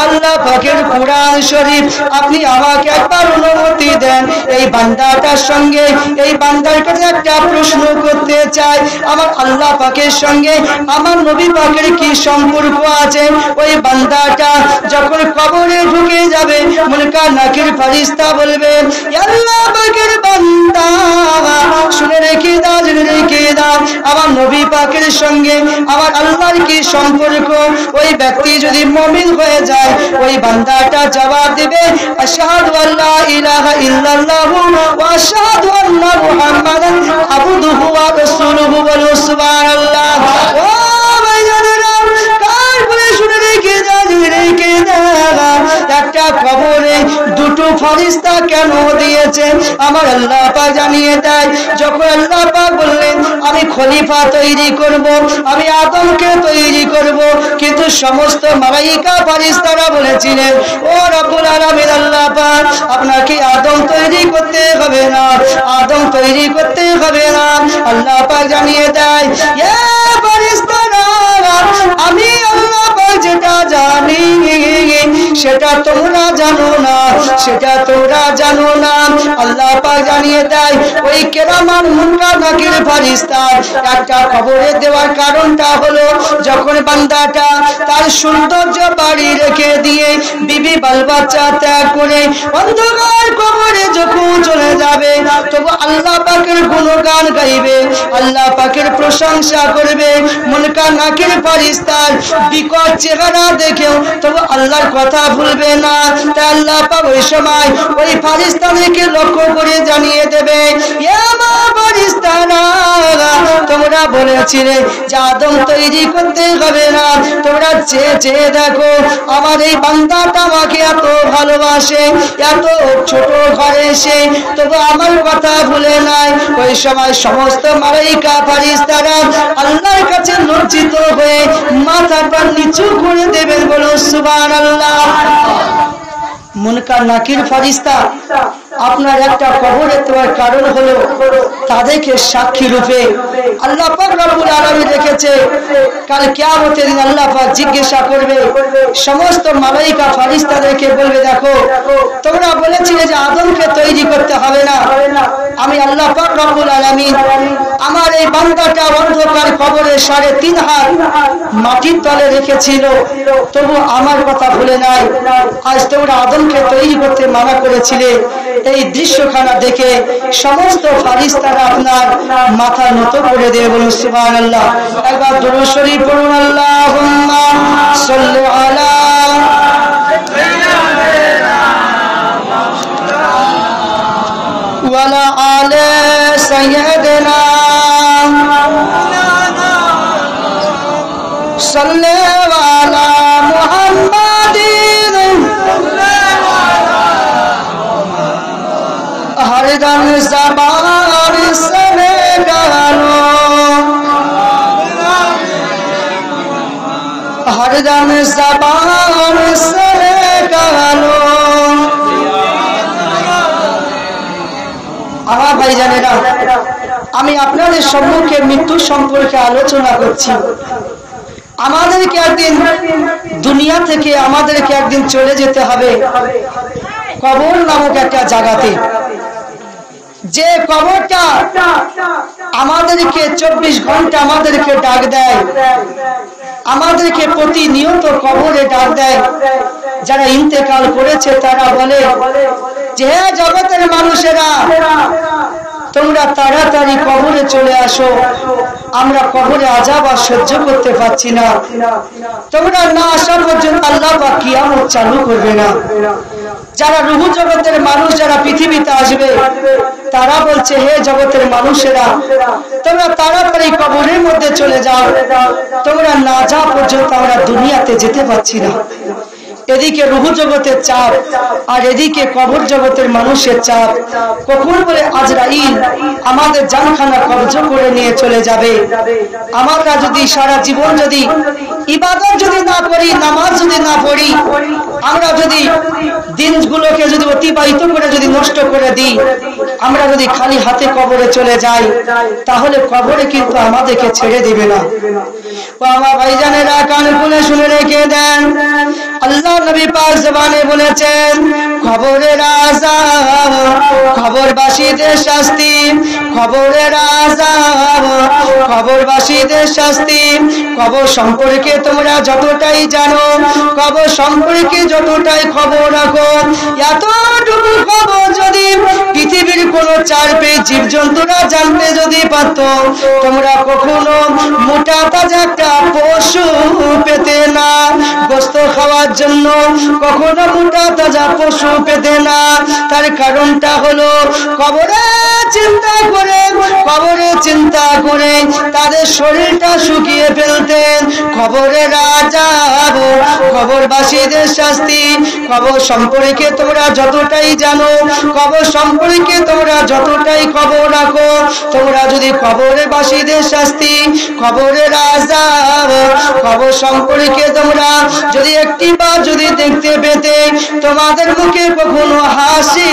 আল্লাহ পাকের কুরআন শরীফ আপনি আমাকে একবার অনুমতি দেন, এই বান্দাটার সঙ্গে এই বান্দার কাছে একটা প্রশ্ন করতে চাই, আমার আল্লাহ পাকের সঙ্গে আমার নবী পাকের কি সম্পর্ক আছে। ওই বান্দাটা যখন কবরে ঢুকে যাবে, মুনকার নাকির ফেরেশতা বলবে, আল্লাহ পাকের বান্দা শুনে রেখে দাও, জেনে রেখে দাও, আমার নবী পাকের সঙ্গে আমার আল্লাহর কি সম্পর্ক। ওই ব্যক্তি যদি মুমিন হয়ে যায়, ওই বান্দাটা জবাব দিবে, আশহাদু আল্লা ইলাহা ইল্লাল্লাহু ওয়া আশহাদু আন্না মুহাম্মাদান আবদুহু ওয়া রাসূলুহু। বলো সুবহানাল্লাহ। ও ভাইজানেরা, কার বলে শুনে রেখে দাও, জেনে রেখে দাও, একটা কবরে দুটো ফেরেশতা কেন দিয়েছে আমার আল্লাহ পাক জানিয়ে দেয়। যখন আল্লাহ পাক বললেন আমি খলিফা তৈরি করব, আমি আদমকে তৈরি করব, কিন্তু সমস্ত মালায়েকা ফেরেশতারা বলেছিলেন, ও রব্বুল আলামিন আল্লাহ পাক আপনাকে আদম তৈরি করতে হবে না, আদম তৈরি করতে হবে না। আল্লাহ পাক জানিয়ে দেয়, এ ফেরেশতারা আমি আল্লাহ পাক যেটা জানি সেটা তোমরা জানো না, সেটা তোমরা জানো না। আল্লাহ পাক জানিয়ে দেয় ওই কেরামান মুনকার নাকির ফেরেশতা একটা কবরে দেওয়ার কারণটা হলো যখন বান্দাটা তার সৌন্দর্য বাড়ি রেখে দিয়ে বিবি বাল বাচ্চা ত্যাগ করে অন্ধকার কবরে যখন চলে যাবে তবু আল্লাহ পাকের গুণগান গাইবে, আল্লাহ পাকের প্রশংসা করবে। মুনকার নাকির ফেরেশতার বিকট চেহারা দেখেও তবু আল্লাহর কথা ভুলবে না। তাই আল্লাহ পাক ওই সময় ওই ফেরেশতাদেরকে লক্ষ্য করে জানিয়ে দেবে, ইয়া মা ফেরেশতারা, তোমরা বলেছিলে যে আদম তৈরি করতে হবে না, তোমরা চেয়ে চেয়ে দেখো আমার এই বান্দাটা আমাকে এত ভালোবাসে, এত ছোট ঘরে এসে তবু আমার কথা ভুলে নাই। ওই সময় সমস্ত মালাইকা ফেরেশতারা আল্লাহর কাছে লজ্জিত হয়ে মাথাটা নিচু করে দেবেন, বলো সুবহানাল্লাহ। মুনকার নাকির ফেরেশতা আপনার একটা কবরে দেওয়ার কারণ হলো তাদেরকে সাক্ষী রূপে আল্লাহ পাক রব্বুল আলামিন রেখেছে। কাল কিয়ামতের দিন আল্লাহ পাক জিজ্ঞাসা করবে, সমস্ত মালাইকা ফেরেশতাদেরকে বলবে, দেখো তোমরা বলেছিলে যে আদমকে তৈরি করতে হবে না, আমি আল্লাহ পাক রব্বুল আলামিন আমার এই বান্দাটা অন্ধকার কবরে 3.5 হাত মাটির তলে রেখেছিল, তবু আমার কথা ভুলে নাই। আজ তোমরা আদমকে তৈরি করতে মানা করেছিলে। এই দৃশ্যখানা দেখে সমস্ত ফেরেশতারা আপনার মাথা নত করে দেবে, বলুন সুবহানাল্লাহ। একবার দুরূদ শরীফ পড়ুন, আল্লাহুম্মা সাল্লি আলা ওয়ালা আলে সাইয়্যিদিনা সাল্লি আলা মুহাম্মাদিন हर दम ज़बान से गालो, हर दम ज़बान से गालो। আমার ভাইজানেরা, আমি আপনাদের সম্মুখে মৃত্যু সম্পর্কে আলোচনা করছি। আমাদেরকে একদিন দুনিয়া থেকে আমাদেরকে একদিন চলে যেতে হবে কবর নামক একটা জায়গাতে, যে কবরটা আমাদেরকে 24 ঘন্টা আমাদেরকে ডাক দেয়, আমাদেরকে প্রতিনিয়ত কবরে ডাক দেয়। যারা ইন্তেকাল করেছে তারা বলে যে হে জগতের মানুষেরা, তোমরা তাড়াতাড়ি কবরে চলে আসো, আমরা কবরে আযাব আর সহ্য করতে পারছি না। তোমরা না আসা পর্যন্ত আল্লাহ পাক কিয়ামত চালু করবে না। যারা রূহ জগতের মানুষ যারা পৃথিবীতে আসবে তারা বলছে হে জগতের মানুষেরা, তোমরা তাড়াতাড়ি কবরের মধ্যে চলে যাও, তোমরা না যাওয়া পর্যন্ত আমরা দুনিয়াতে যেতে পারছি না। এদিকে রূহ জগতের চাপ আর এদিকে কবর জগতের মানুষের চাপ। কখন বলে আজরাইল আমাদের জানখানা কবজ করে নিয়ে চলে যাবে। আমরা যদি সারা জীবন যদি ইবাদত যদি না করি, নামাজ যদি না পড়ি, আমরা যদি দিনগুলোকে যদি অতিবাহিত করে যদি নষ্ট করে দিই, আমরা যদি খালি হাতে কবরে চলে যাই, তাহলে কবরে কিন্তু আমাদেরকে ছেড়ে দিবে না। ও আমার ভাইজানেরা, কান খুলে শুনে রেখে দেন, আল্লাহ নবী পাক জবানে বলেছেন কবরের আযাব, কবরবাসীদের শাস্তি, কবরের আযাব, কবরবাসীদের শাস্তি। কবর সম্পর্কে তোমরা যতটাই জানো, কবর সম্পর্কে যতটাই খবর রাখো, এতটুকু খবর যদি পৃথিবীর কোন 4 পেয়ে জীবজন্তুরা জানতে যদি পারত, তোমরা কখনো মোটা তাজা একটা পশু পেতে না গোশত খাওয়ার জন্য, কখনো মোটা তাজা পশু পেতে না। তার কারণটা হলো কবরে চিন্তা করে, কবরে চিন্তা করে তাদের শরীরটা শুকিয়ে ফেলতেন। কবরের আযাব, কবরবাসীদের শাস্তি। কবর সম্পর্কে তোমরা যতটাই জানো, কবর সম্পর্কে তোমরা যতটাই খবর রাখো, তোমরা যদি কবরের বাসীদের শাস্তি, কবরের আযাব, কবর সম্পর্কে তোমরা যদি একটিবার যদি দেখতে পেতে, তোমাদের মুখে কখনো হাসি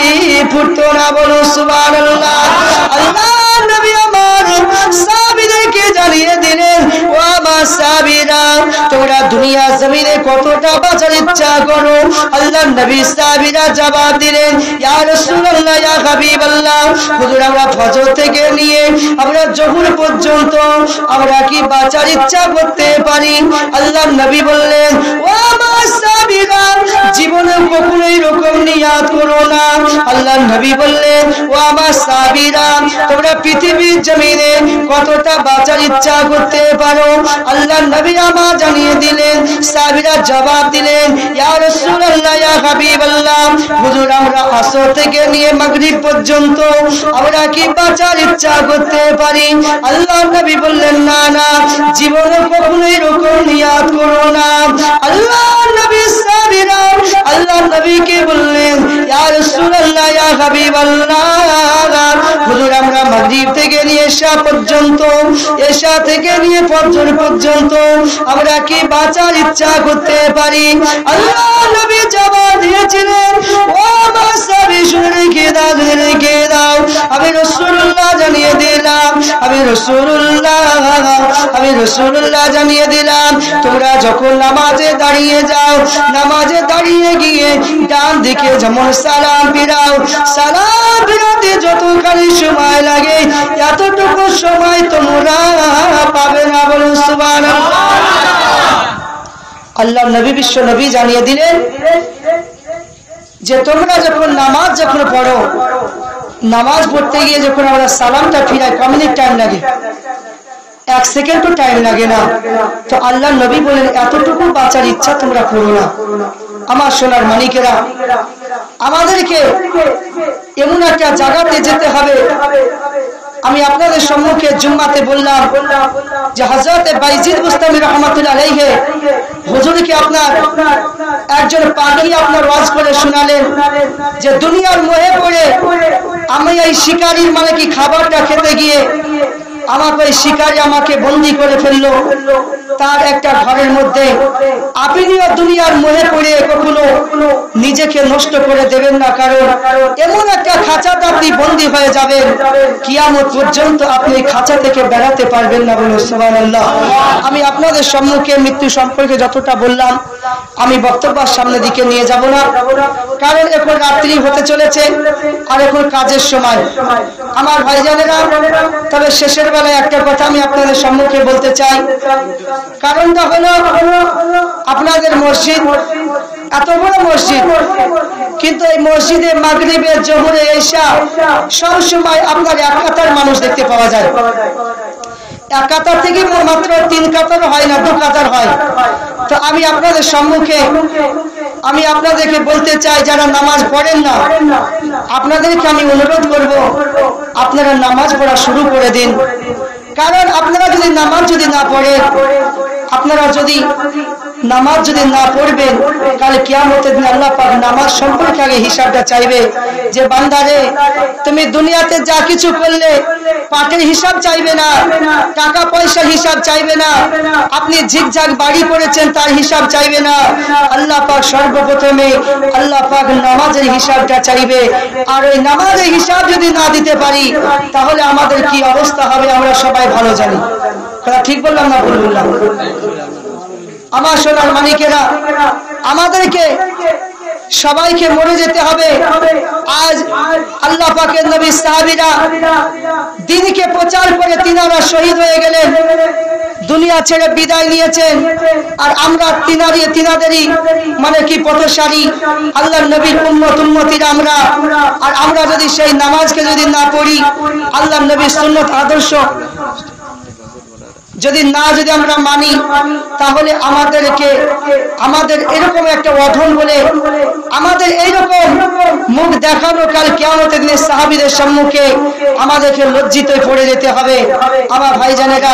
ফুটতো না, বলো সুবহানাল্লাহ। আল্লাহ নবী আমার সাহাবীদেরকে জানিয়ে দিলেন, ও আমার সাহাবীরা, তোমরা দুনিয়া জমিনে কতটা বাঁচার ইচ্ছা করো? আল্লাহর নবী সাহাবীরা জবাব দিলেন, ইয়া রাসূলুল্লাহ, ইয়া হাবিবাল্লাহ, হুজুর আমরা ফজর থেকে নিয়ে আমরা জোহর পর্যন্ত আমরা কি বাঁচার ইচ্ছা করতে পারি? আল্লাহর নবী বললেন, ও আমার সাহাবীরা, জীবনে কখনো এরকম নিয়াত করো না। আল্লাহর নবী বললেন, ও আমার সাহাবীরা, তোমরা পৃথিবীর জমিনে কতটা বাঁচার ইচ্ছা করতে পারো? আল্লাহর নবী আমার জানিয়ে দিলেন। সাহাবীরা জবাব দিলেন, ইয়া রাসূলুল্লাহ, ইয়া হাবিবাল্লাহ, হুজুর আমরা আসর থেকে নিয়ে মাগরিব পর্যন্ত আমরা কি বাঁচার ইচ্ছা করতে পারি? আল্লাহর নবী বললেন, না না, জীবনে কখনো এরকম নিয়াত করো না। আল্লাহর নবী সাহাবীরা আল্লাহর নবীকে বললেন, ইয়া রাসূলুল্লাহ, ইয়া হাবিবাল্লাহ, হুজুর আমরা মাগরিব থেকে নিয়ে এশা পর্যন্ত, এশা থেকে নিয়ে ফজর পর্যন্ত আমরা কি বাঁচার ইচ্ছা করতে পারি? আল্লাহর নবী জবাব দিয়েছিলেন, ও আমার সাহাবী শুনে রেখে দাও, শুনে রেখে দাও, আমি রাসূলুল্লাহ জানিয়ে দিলাম, আমি রাসূলুল্লাহ জানিয়ে দিলাম, তোমরা যখন নামাজে দাঁড়িয়ে যাও, নামাজে দাঁড়িয়ে গিয়ে ডান দিকে যেমন সালাম ফিরাও, সালাম ফিরাতে যতখানি সময় লাগে এতটুকু সময় তোমরা পাবে না। বলুন সুবহানাল্লাহ। আল্লাহ নবী বিশ্ব নবী জানিয়ে দিলেন যে তোমরা যখন নামাজ যখন পড়ো, নামাজ পড়তে গিয়ে যখন আমরা সালামটা ফিরাই, কম মিনিট টাইম লাগে? 1 সেকেন্ডও টাইম লাগে না। তো আল্লাহ নবী বলেন, এতটুকু বাঁচার ইচ্ছা তোমরা করো না। আমার সোনার মানিকেরা, আমাদেরকে এমন একটা জায়গাতে যেতে হবে। আমি আপনাদের সম্মুখে জুম্মাতে বললাম যে হযরত বাইজিদ বুস্তামি রাহমাতুল্লাহ আলাইহি হুজুরকে আপনার একজন পাগলি আপনার ওয়াজ করে শোনালেন যে দুনিয়ার মোহে পড়ে আমি এই শিকারীর মানে কি খাবারটা খেতে গিয়ে আমাকে ওই শিকারী আমাকে বন্দী করে ফেললো তার একটা ঘরের মধ্যে। আপনিও দুনিয়ার মোহে পড়ে কখনো নিজেকে নষ্ট করে দেবেন না, কারণ এমন একটা খাঁচাতে আপনি বন্দী হয়ে যাবেন, কিয়ামত পর্যন্ত আপনি খাঁচা থেকে বেরাতে পারবেন না। বলুন সুবহানাল্লাহ। আমি আপনাদের সম্মুখে মৃত্যু সম্পর্কে যতটা বললাম, আমি বক্তব্যের সামনে দিকে নিয়ে যাব না, কারণ এখন রাত্রি হতে চলেছে আর এখন কাজের সময়। আমার ভাইজানেরা, তবে শেষের বেলায় একটা কথা আমি আপনাদের সম্মুখে বলতে চাই। কারণটা হলো, আপনাদের মসজিদ এত বড় মসজিদ, কিন্তু এই মসজিদে মাগরিবে, জোহরে, এশা সব সময় আপনার 1 কাতার মানুষ দেখতে পাওয়া যায়। 1 কাতার থেকে মাত্র 3 কাতার হয় না, 2 কাতার হয়। তো আমি আপনাদের সম্মুখে আমি আপনাদেরকে বলতে চাই, যারা নামাজ পড়েন না, আপনাদেরকে আমি অনুরোধ করব, আপনারা নামাজ পড়া শুরু করে দিন। কারণ আপনারা যদি নামাজ না পড়েন, আপনারা যদি নামাজ না পড়বেন, কাল কিয়ামতের দিন আল্লাহ পাক নামাজ সম্পর্কে আগে হিসাবটা চাইবে যে বান্দারে তুমি দুনিয়াতে যা কিছু করলে পাটের হিসাব চাইবে না, টাকা পয়সার হিসাব চাইবে না, আপনি ঝিকঝাক বাড়ি করেছেন তার হিসাব চাইবে না। আল্লাহ পাক সর্বপ্রথমে আল্লাহ পাক নামাজের হিসাবটা চাইবে। আর ওই নামাজের হিসাব যদি না দিতে পারি, তাহলে আমাদের কি অবস্থা হবে আমরা সবাই ভালো জানি। ঠিক বললাম না ভুল বললাম? আমার সোনার মানিকেরা, আমাদেরকে সবাইকে মরে যেতে হবে। আজ আল্লাহ পাকের নবী সাহাবীরা দ্বীনকে প্রচার করে তিনারা শহীদ হয়ে গেলেন, দুনিয়া ছেড়ে বিদায় নিয়েছেন। আর আমরা তিনাদেরই মানে কি পথচারী, আল্লাহর নবীর উম্মতিরা আমরা। আর আমরা যদি সেই নামাজকে যদি না পড়ি, আল্লাহর নবীর সুন্নাত আদর্শ যদি আমরা মানি, তাহলে আমাদের এরকম একটা অধম বলে আমাদের এইরকম মুখ দেখানো কাল কিয়ামতের দিনে সাহাবীদের সম্মুখে আমাদেরকে লজ্জিত হয়ে পড়ে যেতে হবে। আমার ভাইজানেরা,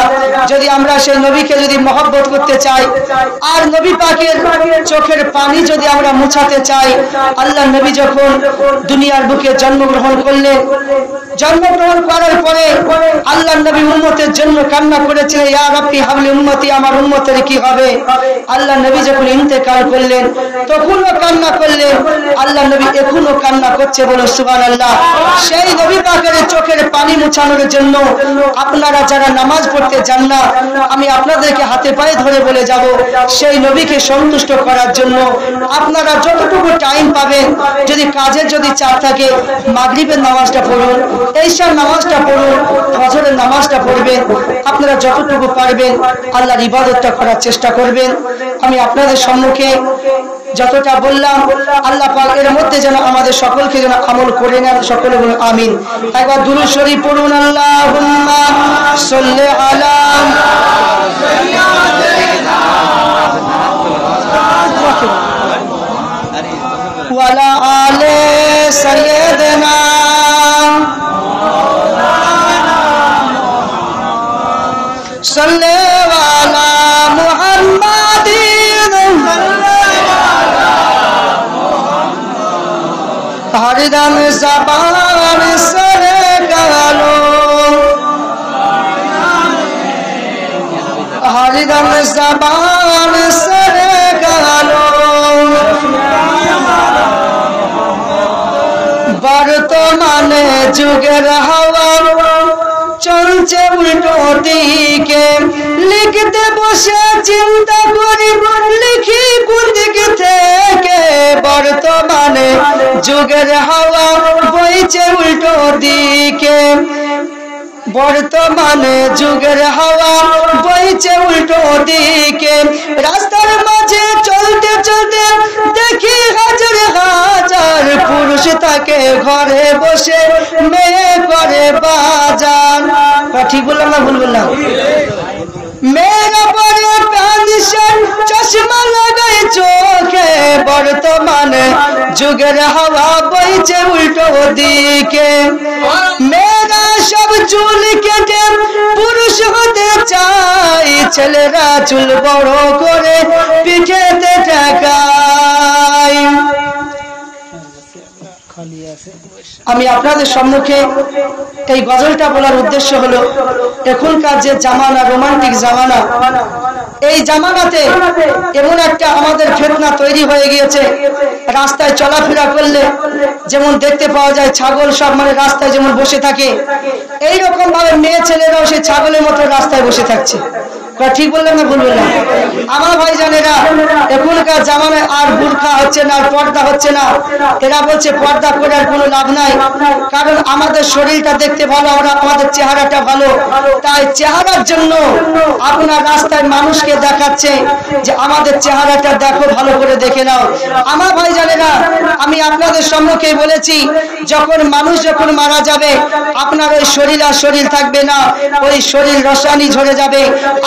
যদি আমরা সেই নবীকে যদি মহব্বত করতে চাই, আর নবী পাকের চোখের পানি যদি আমরা মুছাতে চাই, আল্লাহ নবী যখন দুনিয়ার বুকে জন্মগ্রহণ করলেন, জন্মগ্রহণ করার পরে আল্লাহর নবী উম্মতের জন্য কান্না করেছিলেন, ইয়া রাব্বি হাবলি উম্মতি, আমার উম্মতের কি হবে। আল্লাহর নবী যখন ইন্তেকাল করলেন তখনও কান্না করলেন। আল্লাহর নবী এখনো কান্না করছে, বলো সুবহানাল্লাহ। সেই নবী পাকের চোখের পানি মুছানোর জন্য আপনারা যারা নামাজ পড়তে যান না, আমি আপনাদেরকে হাতে পায়ে ধরে বলে যাব, সেই নবীকে সন্তুষ্ট করার জন্য আপনারা যতটুকু টাইম পাবেন, যদি কাজের যদি চাপ থাকে, মাগরিবের নামাজটা পড়ুন, ঈশার নামাজটা পড়ুন, ফজরের নামাজটা পড়বেন। আপনারা যতটুকু পারবেন আল্লাহর ইবাদতটা করার চেষ্টা করবেন। আমি আপনাদের সম্মুখে যতটা বললাম, আল্লাহ পাক এর মধ্যে যেন আমাদের সকলকে যেন আমল করে নেন। সকলে বলুন আমিন। একবার দুরূদ শরীফ পড়ুন, আল্লাহুম্মা সাল্লি আলা ওয়ালা আলে সাইয়্যিদিনা সাল্লি আলা মুহাম্মাদিন হরদম জবান সরে গালো, হরদম জবান সরে গালো। বর্তমানে যুগের হাওয়া চলছে উল্টো দিকে, লিখতে বসে চিন্তা করি লিখি কোন দিক থেকে। বর্তমানে যুগের হাওয়া বইছে উল্টো দিকে, বর্তমানে যুগের হাওয়া বইছে উল্টো দিকে। রাস্তার মাঝে চলতে চলতে দেখি হাজার হাজার পুরুষ থাকে ঘরে বসে মেয়ে করে বাজার। ঠিক বললাম না ভুল বললাম? মেয়েরা পরে প্যান্ট চশমা লাগায় চোখে। বর্তমানে যুগের হাওয়া বইছে উল্টো দিকে, মেয়েরা সব চুল কেটে পুরুষ হতে চায়, ছেলেরা চুল বড় করে পিঠেতে ঠেকায়। আমি আপনাদের সম্মুখে এই গজলটা বলার উদ্দেশ্য হলো, এখনকার যে জামানা, রোমান্টিক জামানা, এই জামানাতে এমন একটা আমাদের ফিতনা তৈরি হয়ে গিয়েছে। রাস্তায় চলাফেরা করলে যেমন দেখতে পাওয়া যায় ছাগল সব মানে রাস্তায় যেমন বসে থাকে, এইরকম ভাবে মেয়ে ছেলেরাও সেই ছাগলের মতো রাস্তায় বসে থাকছে। ঠিক বললাম না ভুল বললাম? আমার ভাইজানেরা, এখনকার জামানায় আর বুরখা হচ্ছে না, আর পর্দা হচ্ছে না। এরা বলছে পর্দা করে আর কোনো লাভ নাই, কারণ আমাদের শরীরটা দেখতে ভালো, আমাদের চেহারাটা ভালো, তাই চেহারার জন্য আপনার রাস্তায় মানুষকে দেখাচ্ছে যে আমাদের চেহারাটা দেখো, ভালো করে দেখে নাও। আমার ভাইজানেরা, আমি আপনাদের সম্মুখে বলেছি, যখন মানুষ যখন মারা যাবে, আপনার ওই শরীর আর শরীর থাকবে না, ওই শরীর রসায়নি ঝরে যাবে।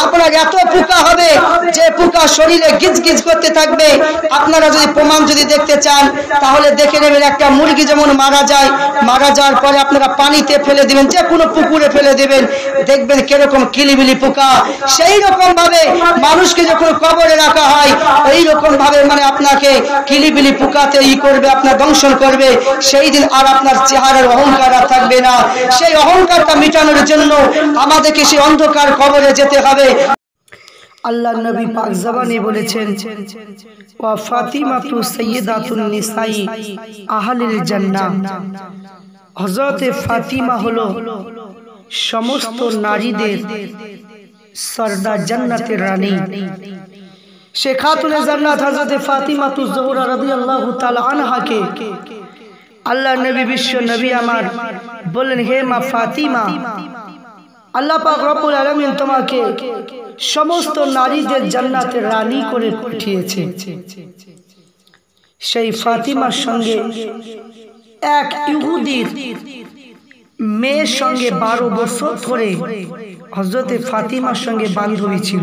আপনার এত পোকা হবে যে পোকা শরীরে গিজ গিজ করতে থাকবে। আপনারা যদি প্রমাণ যদি দেখতে চান তাহলে দেখে নেবেন, একটা মুরগি যেমন মারা যায়, মারা যাওয়ার পরে আপনারা পানিতে ফেলে দিবেন, যে কোনো পুকুরে ফেলে দিবেন, দেখবেন কিরকম কিলিবিলি পোকা। সেই রকম ভাবে মানুষকে যখন কবরে রাখা হয়, এই রকম ভাবে মানে আপনাকে কিলিবিলি পোকাতে করবে, আপনার দংশন করবে। সেই দিন আর আপনার চেহারার অহংকার আর থাকবে না। সেই অহংকারটা মিটানোর জন্য আমাদেরকে সেই অন্ধকার কবরে যেতে হবে। আল্লাহ নবী পাক জবানে বলেছেন, ওয়া ফাতিমাতু সাইয়্যিদাতুন নিসাই আহলিল জান্নাহ। হযরতে ফাতিমা হলো সমস্ত নারীদের সরদার, জান্নাতের রানী। সে খাতুনে জান্নাত হযরতে ফাতিমাতু জোহরা রাদিয়াল্লাহু তাআলা আনহাকে আল্লাহ নবী, বিশ্ব নবী আমার বললেন, হে মা ফাতিমা, আল্লাহ পাক রব্বুল আলামিন তোমাকে সমস্ত নারীদের জান্নাতের রানী করে পাঠিয়েছে। সেই ফাতিমার সঙ্গে এক ইহুদির মেয়ের সঙ্গে 12 বছর ধরে হযরতে ফাতিমার সঙ্গে বান্ধবী ছিল।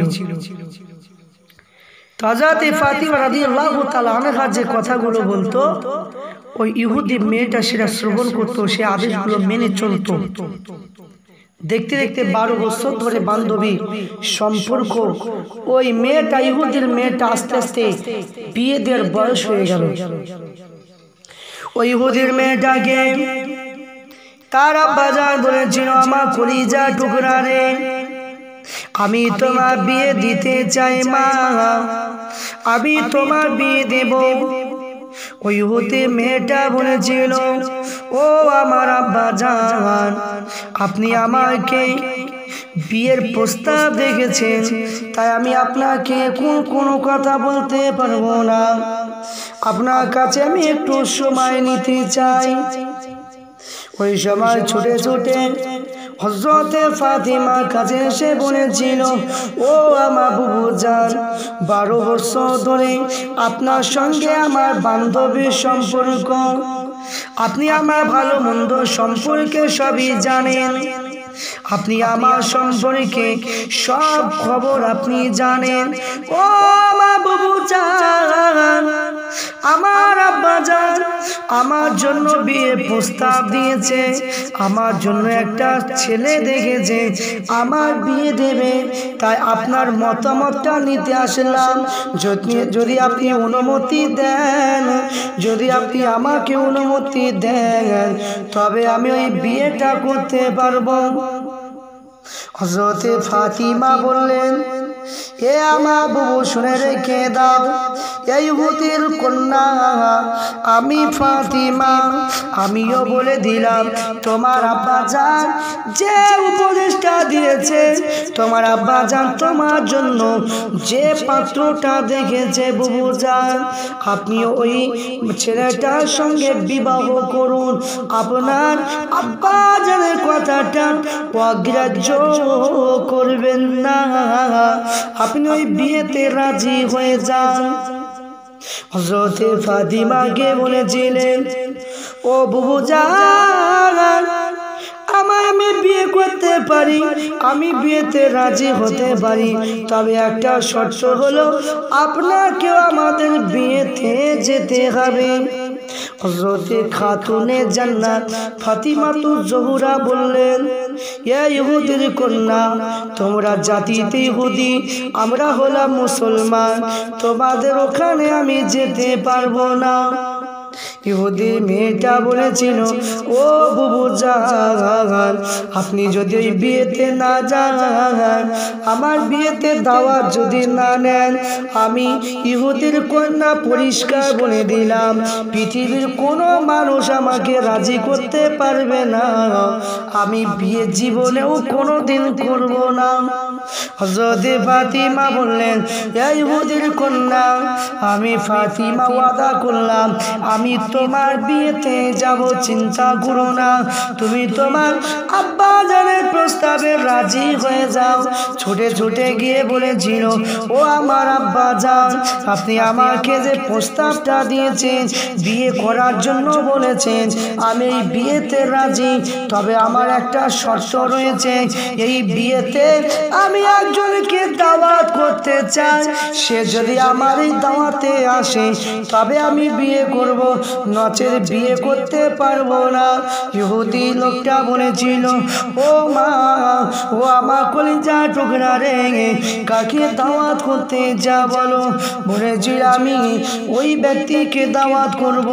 হযরতে ফাতিমা রাদিয়াল্লাহু তাআলা আনহা যে কথাগুলো বলতো, ওই ইহুদি মেয়েটা সেটা শ্রবণ করতো, সে আদেশগুলো মেনে চলতো। দেখতে দেখতে 12 বছর ধরে বান্ধবী সম্পর্ক, ওই মেয়েটা, ইহুদির মেয়েটা আস্তে আস্তে বিয়ে দেওয়ার বয়স হয়ে গেল। ওই ইহুদির মেয়েটাকে তার আব্বাজান বলেছিল, আমার কলিজা টুকরা রে, আমি তোমার বিয়ে দিতে চাই মা, আমি তোমার বিয়ে দেব। ওই হতে মেয়েটা বলেছিল, ও আমার আব্বাজান, আপনি আমাকে বিয়ের প্রস্তাব দেখেছেন, তাই আমি আপনাকে কোনো কথা বলতে পারবো না, আপনার কাছে আমি একটু সময় নিতে চাই। ওই সময় ছুটে ছুটে হযরতে ফাতিমার কাছে এসে বলেছিল, ও আমার বুবুজান, 12 বছর ধরে আপনার সঙ্গে আমার বান্ধবীর সম্পর্ক, আপনি আমার ভালো মন্দ সম্পর্কে সবই জানেন, আপনি আমার সম্পর্কে সব খবর আপনি জানেন। ও আমার বুবুজান, আমার আব্বাজান আমার জন্য বিয়ে প্রস্তাব দিয়েছে, আমার জন্য একটা ছেলে দেখেছে, আমার বিয়ে দেবে, তাই আপনার মতামতটা নিতে আসলাম। যদি আপনি অনুমতি দেন, যদি আপনি আমাকে অনুমতি দেন, তবে আমি ওই বিয়েটা করতে পারবো। হযরতে ফাতিমা বললেন, এ আমার বুবু শুনে রেখে দাও, এই ইহুদির কন্যা আমি ফাতিমা, আমিও বলে দিলাম, তোমার আব্বাজান যে উপদেশটা দিয়েছে, তোমার আব্বাজান তোমার জন্য যে পাত্রটা দেখেছে বুবুজান, আপনি ওই ছেলেটার সঙ্গে বিবাহ করুন, আপনার আব্বাজানের কথাটা অগ্রাহ্য করবেন না, আপনি ওই বিয়েতে রাজি হয়ে যান। হযরতে ফাতিমাকে বলেছিলেন, ও বুবুজান, আমি বিয়ে করতে পারি, আমি বিয়েতে রাজি হতে পারি, তবে একটা শর্ত হলো, আপনাকেও আমাদের বিয়েতে যেতে হবে। হযরতে খাতুনে জান্নাত ফাতিমাতুজ জোহরা বললেন, এ ইহুদির কন্যা, তোমরা জাতিতে ইহুদি, আমরা হলাম মুসলমান, তোমাদের ওখানে আমি যেতে পারবো না। ইহুদি মেয়েটা বলেছিল, ও বুবুজান, আপনি যদি ওই বিয়েতে না যান, আমার বিয়েতে দাওয়াত যদি না নেন, আমি ইহুদির কন্যা পরিষ্কার বলে দিলাম, পৃথিবীর কোনো মানুষ আমাকে রাজি করতে পারবে না, আমি বিয়ে জীবনেও কোনোদিন করব না। হযরতে ফাতিমা বললেন, এই ইহুদির কন্যা, আমি ফাতিমা ওয়াদা করলাম, আমি তোমার বিয়েতে যাব, চিন্তা করো না, তুমি তোমার আব্বাজানের প্রস্তাবে রাজি হয়ে যাও। ছুটে ছুটে গিয়ে বলেছিল, ও আমার আব্বাজান, আপনি আমাকে যে প্রস্তাবটা দিয়েছেন, বিয়ে করার জন্য বলেছেন, আমি এই বিয়েতে রাজি, তবে আমার একটা শর্ত রয়েছে, এই বিয়েতে আমি একজনকে দাওয়াত করতে চাই, সে যদি আমার এই দাওয়াতে আসে তবে আমি বিয়ে করব, নচেত বিয়ে করতে পারবো না। ইহুদি লোকটা বলেছিল, ও মা, ও আমার কলিজা টুকরা রে, কাকে দাওয়াত করতে যা বলো। বলেছিল, আমি ওই ব্যক্তিকে দাওয়াত করব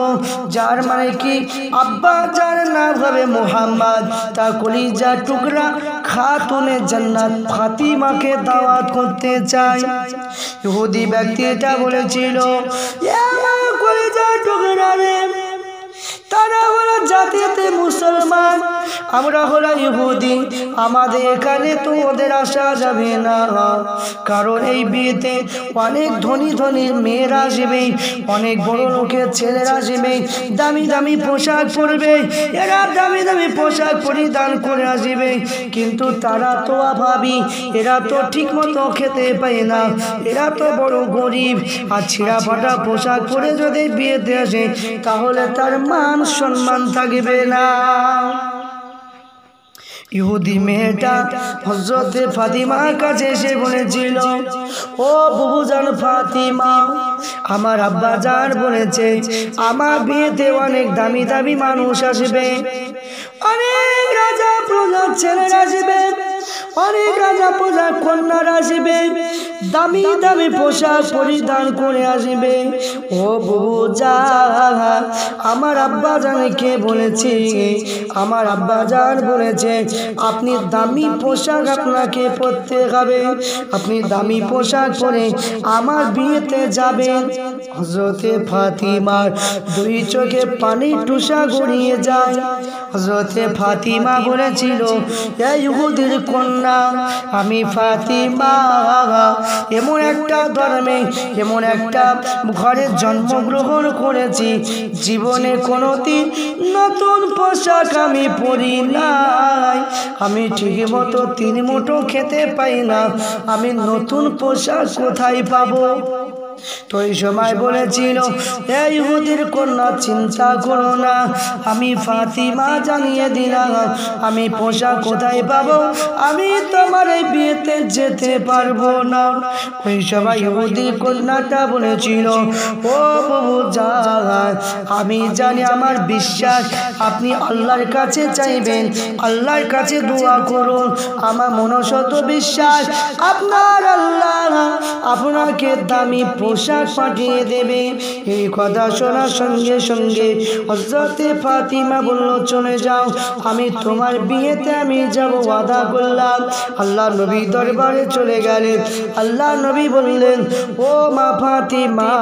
যার মানে কি আব্বা যার নাম হবে মুহাম্মদ, তার কলিজা টুকরা খাতুনে জান্নাত ফাতিমাকে দাওয়াত করতে চাই। ইহুদি ব্যক্তি এটা বলেছিল, কলিজা টুকরা রে, তারা হলো জাতিতে মুসলমান, আমরা হলো ইহুদি, আমাদের এখানে তো ওদের আসা যাবে না, কারণ এই বিয়েতে অনেক ধনী ধনী মেয়েরা আসবে, অনেক বড় লোকের ছেলেরা আসবে, দামি দামি পোশাক পরবে, এরা দামি দামি পোশাক পরিধান করে আসবে, কিন্তু তারা তো অভাবী, এরা তো ঠিক মতো খেতে পায় না, এরা তো বড় গরিব, আর ছিঁড়া ফাটা পোশাক পরে যদি বিয়েতে আসে তাহলে তার মান সম্মান থাকবে না। ইহুদি মেয়েটা হযরতে ফাতিমার কাছে এসে বলেছিল, ও বুবুজান ফাতিমা, আমার আব্বাজান বলেছে আমার বিয়েতে অনেক দামি দামি মানুষ আসবে, অনেক রাজা প্রজার ছেলেরা আসবে, অনেক রাজা প্রজা কন্যারা আসবে, দামি দামি পোশাক পরিধান করে আসবে। ও বুঝা, আমার আব্বা জানকে বলেছে, আমার আব্বা জান বলেছে আপনি দামি পোশাক আপনাকে পরতে হবে, আপনি দামি পোশাক পরে আমার বিয়েতে যাবেন। হযরতে ফাতিমার দুই চোখে পানি টুসা গড়িয়ে যায়। হযরতে ফাতিমা বলেছিল, এই ইহুদির কন্যা আমি ফাতিমা এমন একটা ধর্মে এমন একটা ঘরে জন্মগ্রহণ করেছি, জীবনে কোনোদিন নতুন পোশাক আমি পরি নাই, আমি ঠিক মতো 3 মুঠো খেতে পাই না, আমি নতুন পোশাক কোথায় পাবো? তো এই সময় বলেছিল, এই ইহুদির কন্যা চিন্তা করো না, আমি ফাতিমা জানিয়ে দিলাম আমি পোশাক কোথায় পাবো, আমি তোমার এই বিয়েতে যেতে পারবো না। ওই সময় ইহুদি কন্যাটা বলেছিল, ও বুঝান, আমি জানি, আমার বিশ্বাস আপনি আল্লাহর কাছে চাইবেন, আল্লাহর কাছে দোয়া করুন, আমার মনসত বিশ্বাস আপনার আল্লাহ আপনাকে দামি পোশাক পাঠিয়ে দেবে। এই কথা শোনার সঙ্গে সঙ্গে হযরতে ফাতিমা বলল, চলে যাও, আমি তোমার বিয়েতে আমি যাব, ওয়াদা করলাম। আল্লাহ নবী দরবারে চলে গেলেন। আল্লাহ নবী বললেন, ও মা ফাতিমা,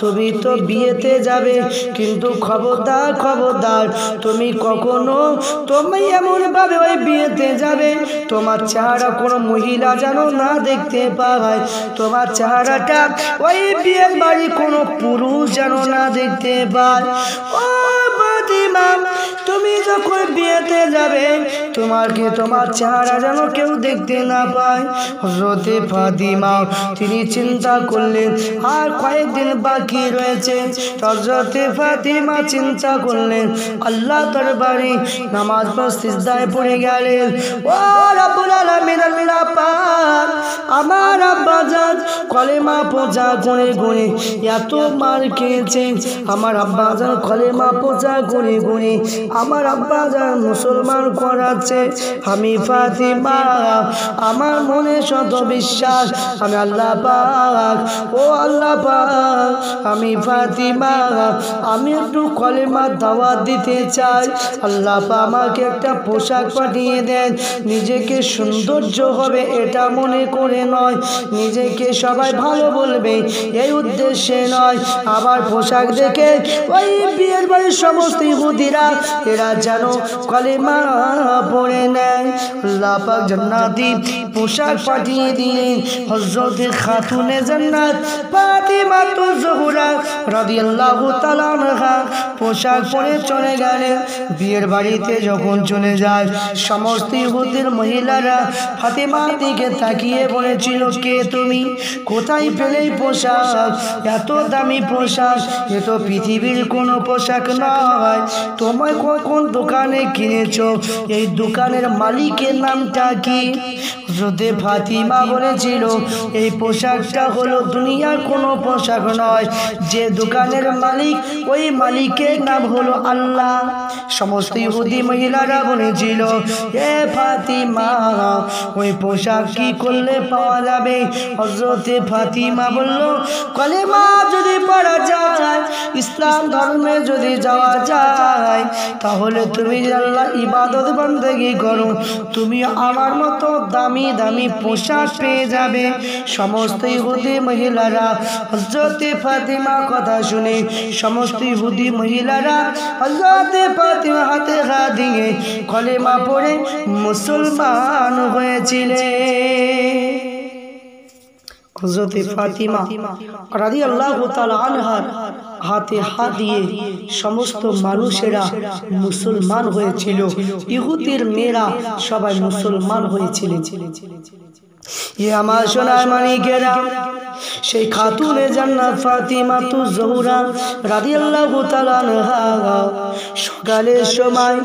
তুমি তো বিয়েতে যাবে, কিন্তু খবরদার খবরদার, তুমি কখনো তুমি এমন ভাবে ওই বিয়েতে যাবে তোমার চেহারা কোনো মহিলা যেন না দেখতে পায়, তোমার চেহারাটা ওই বিয়ের বাড়ি কোনো পুরুষ যেন না দেখতে পায়। ও ফাতিমা, তুমি যখন বিয়েতে যাবে তোমার চেহারা যেন কেউ দেখতে না পায়। হযরতে ফাতিমা তিনি চিন্তা করলেন আর কয়েকদিন বাকি রয়েছে। হযরতে ফাতিমা চিন্তা করলেন, আল্লাহ দরবারে নামাজ পড়ে সিজদায় পড়ে গেলেন। ও রব্বুল আলামিন, আল্লাহ পাক, আমার আব্বা জান কলেমা পড়া গুনে গুনে এত মার খেয়েছে, আমার আব্বা জান কলেমা পড়া গুনে গুনে আমার আব্বা জান মুসলমান করাচ্ছে। আমি ফাতিমা, আমার মনে শত বিশ্বাস, আমি আল্লাহ পাক, ও আল্লাহ পাক, আমি ফাতিমা, আমি একটু কলেমা দাওয়াত দিতে চাই, আল্লাহ পাক আমাকে একটা পোশাক পাঠিয়ে দেন, নিজেকে সৌন্দর্য হবে এটা মনে করে নয়, নিজেকে সবাই ভালো বলবে এই উদ্দেশ্যে নয়, আবার পোশাক দেখে ওই বিয়ের বাড়ির সমস্ত ইহুদিরা এরা যেন কলেমা পড়ে নেয়। আল্লাহ পাক জান্নাতি পোশাক পাঠিয়ে দিলেন। হযরতে খাতুনে জান্নাত ফাতিমাতুজ জোহরা রাদিয়াল্লাহু তাআলা আনহা পোশাক পরে চলে গেলেন। বিয়ের বাড়িতে যখন চলে যায়, সমস্ত ইহুদির মহিলারা ফাতিমার দিকে তাকিয়ে বলেছিল, কে তুমি, কোথায় পেলে পোশাক, এত দামি পোশাক, এ তো পৃথিবীর কোনো পোশাক নয়, তোমায় কোন দোকানে কিনেছো, এই দোকানের মালিকের নামটা কি? হযরতে ফাতিমা বলেছিল, এই পোশাকটা হলো দুনিয়ার কোনো পোশাক নয়, যে দোকানের মালিক ওই মালিকের নাম হলো আল্লাহ। সমস্ত ইহুদি মহিলারা বলেছিল, এ ফাতিমা, ওই পোশাক কি করলে পাওয়া যাবে? হযরতে ফাতিমা বলল, কলেমা যদি পড়া যায়, ইসলাম ধর্মে যদি যাওয়া যায়, তাহলে তুমি আল্লাহ ইবাদত বন্দেগী করো, তুমি আমার মতো দামি দামি পোশাক পেয়ে যাবে। সমস্ত ইহুদি মহিলারা হযরতে ফাতিমা কথা শুনে সমস্ত ইহুদি মহিলারা হযরতে ফাতিমা হাতে হাত দিয়ে কলেমা পড়ে মুসলমান হয়েছিলেন। হযরতে ফাতিমা রাদিয়াল্লাহু তাআলা আনহার হাতে হাত দিয়ে সমস্ত মানুষেরা মুসলমান হয়েছিল, ইহুদির মেয়েরা সবাই মুসলমান হয়েছিলেন। আমার সোনার মানিকেরা, সেই খাতুনে জান্নাত ফাতিমাতুজ জোহরা রাদিয়াল্লাহু তাআলা আনহা সকালের সময়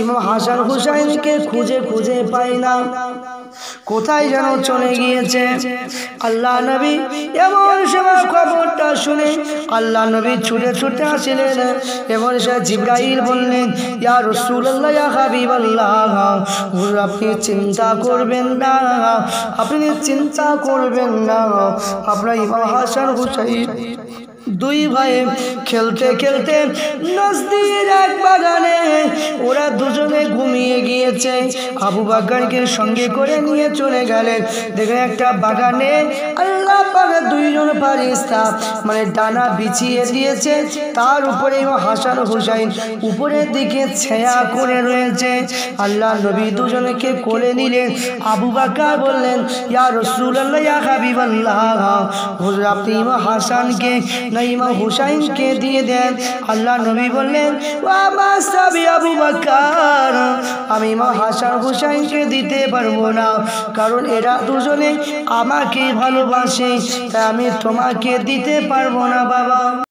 ইমাম হাসান হুসাইনকে খুঁজে খুঁজে পায় না। কোথায় যেন চলে গিয়েছে। আল্লাহ নবী এমন সময় খবরটা শুনে আল্লাহ নবী ছুটে ছুটে আসলেন। এমন সে জিবরাইল বললেন, ইয়া রাসূলুল্লাহ, ইয়া হাবিবাল্লাহ, হুজুর আপনি চিন্তা করবেন না, আপনি চিন্তা করবেন না, আপনার ইমাম হাসান হুসাইন দুই ভাই খেলতে খেলতে নজদির এক বাগানে ওরা দুজনে ঘুমিয়ে গিয়েছে। আবু বকরকে সঙ্গে করে নিয়ে চলে গেলেন। দেখেন একটা বাগানে আল্লাহ পাক দুইজন ফেরেশতা মানে ডানা বিছিয়ে দিয়েছে, তার উপরে হাসান হুসাইন উপরের দিকে ছায়া করে রয়েছে। আল্লাহ নবী দুজনকে কোলে নিলেন। আবু বকর বললেন, ইয়া রাসূলুল্লাহ, ইয়া হাবিবাল্লাহ, হুজুর আপনি ইমাম হাসানকে না ইমাম হুসাইনকে দিয়ে দেন। আল্লাহ নবী বললেন, ও আমার সাহাবী আবু বকর, আমি ইমাম হাসান হুসাইনকে দিতে পারবো না, কারণ এরা দুজনে আমাকে ভালোবাসে, তাই আমি তোমাকে দিতে পারবো না বাবা।